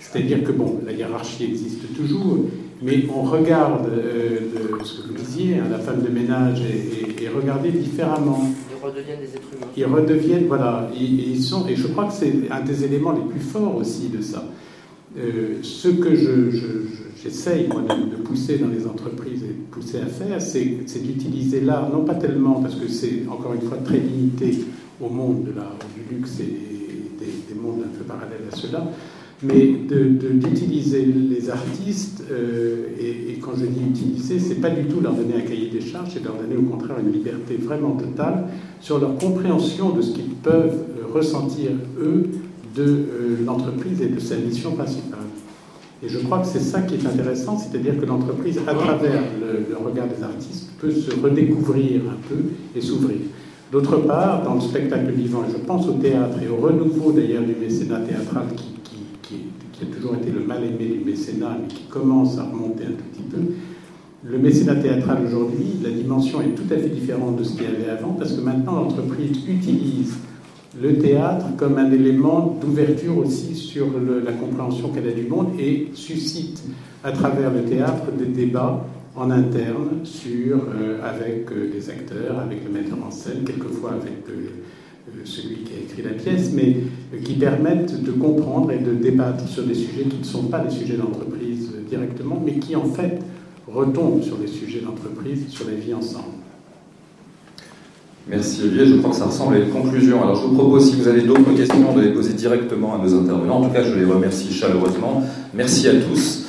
C'est-à-dire que, bon, la hiérarchie existe toujours, mais on regarde ce que vous disiez, la femme de ménage est regardée différemment. Ils redeviennent des êtres humains. Ils redeviennent, voilà, et je crois que c'est un des éléments les plus forts aussi de ça. Ce que j'essaye, moi, de pousser dans les entreprises et de pousser à faire, c'est d'utiliser l'art, non pas tellement, parce que c'est, encore une fois, très limité au monde de l'art, du luxe et des mondes un peu parallèles à cela, mais d'utiliser les artistes, et quand je dis utiliser, c'est pas du tout leur donner un cahier des charges, c'est leur donner au contraire une liberté vraiment totale sur leur compréhension de ce qu'ils peuvent ressentir, eux, de l'entreprise et de sa mission principale. Et je crois que c'est ça qui est intéressant, c'est-à-dire que l'entreprise, à travers le regard des artistes, peut se redécouvrir un peu et s'ouvrir. D'autre part, dans le spectacle vivant, et je pense au théâtre et au renouveau d'ailleurs du mécénat théâtral qui a toujours été le mal-aimé du mécénat, mais qui commence à remonter un tout petit peu, le mécénat théâtral aujourd'hui, la dimension est tout à fait différente de ce qu'il y avait avant, parce que maintenant l'entreprise utilise le théâtre comme un élément d'ouverture aussi sur la compréhension qu'elle a du monde et suscite à travers le théâtre des débats en interne avec les acteurs, avec le metteur en scène, quelquefois avec celui qui a écrit la pièce, mais qui permettent de comprendre et de débattre sur des sujets qui ne sont pas des sujets d'entreprise directement, mais qui en fait retombent sur les sujets d'entreprise, sur la vie ensemble. Merci Olivier, je crois que ça ressemble à une conclusion. Alors je vous propose, si vous avez d'autres questions, de les poser directement à nos intervenants. En tout cas, je les remercie chaleureusement. Merci à tous.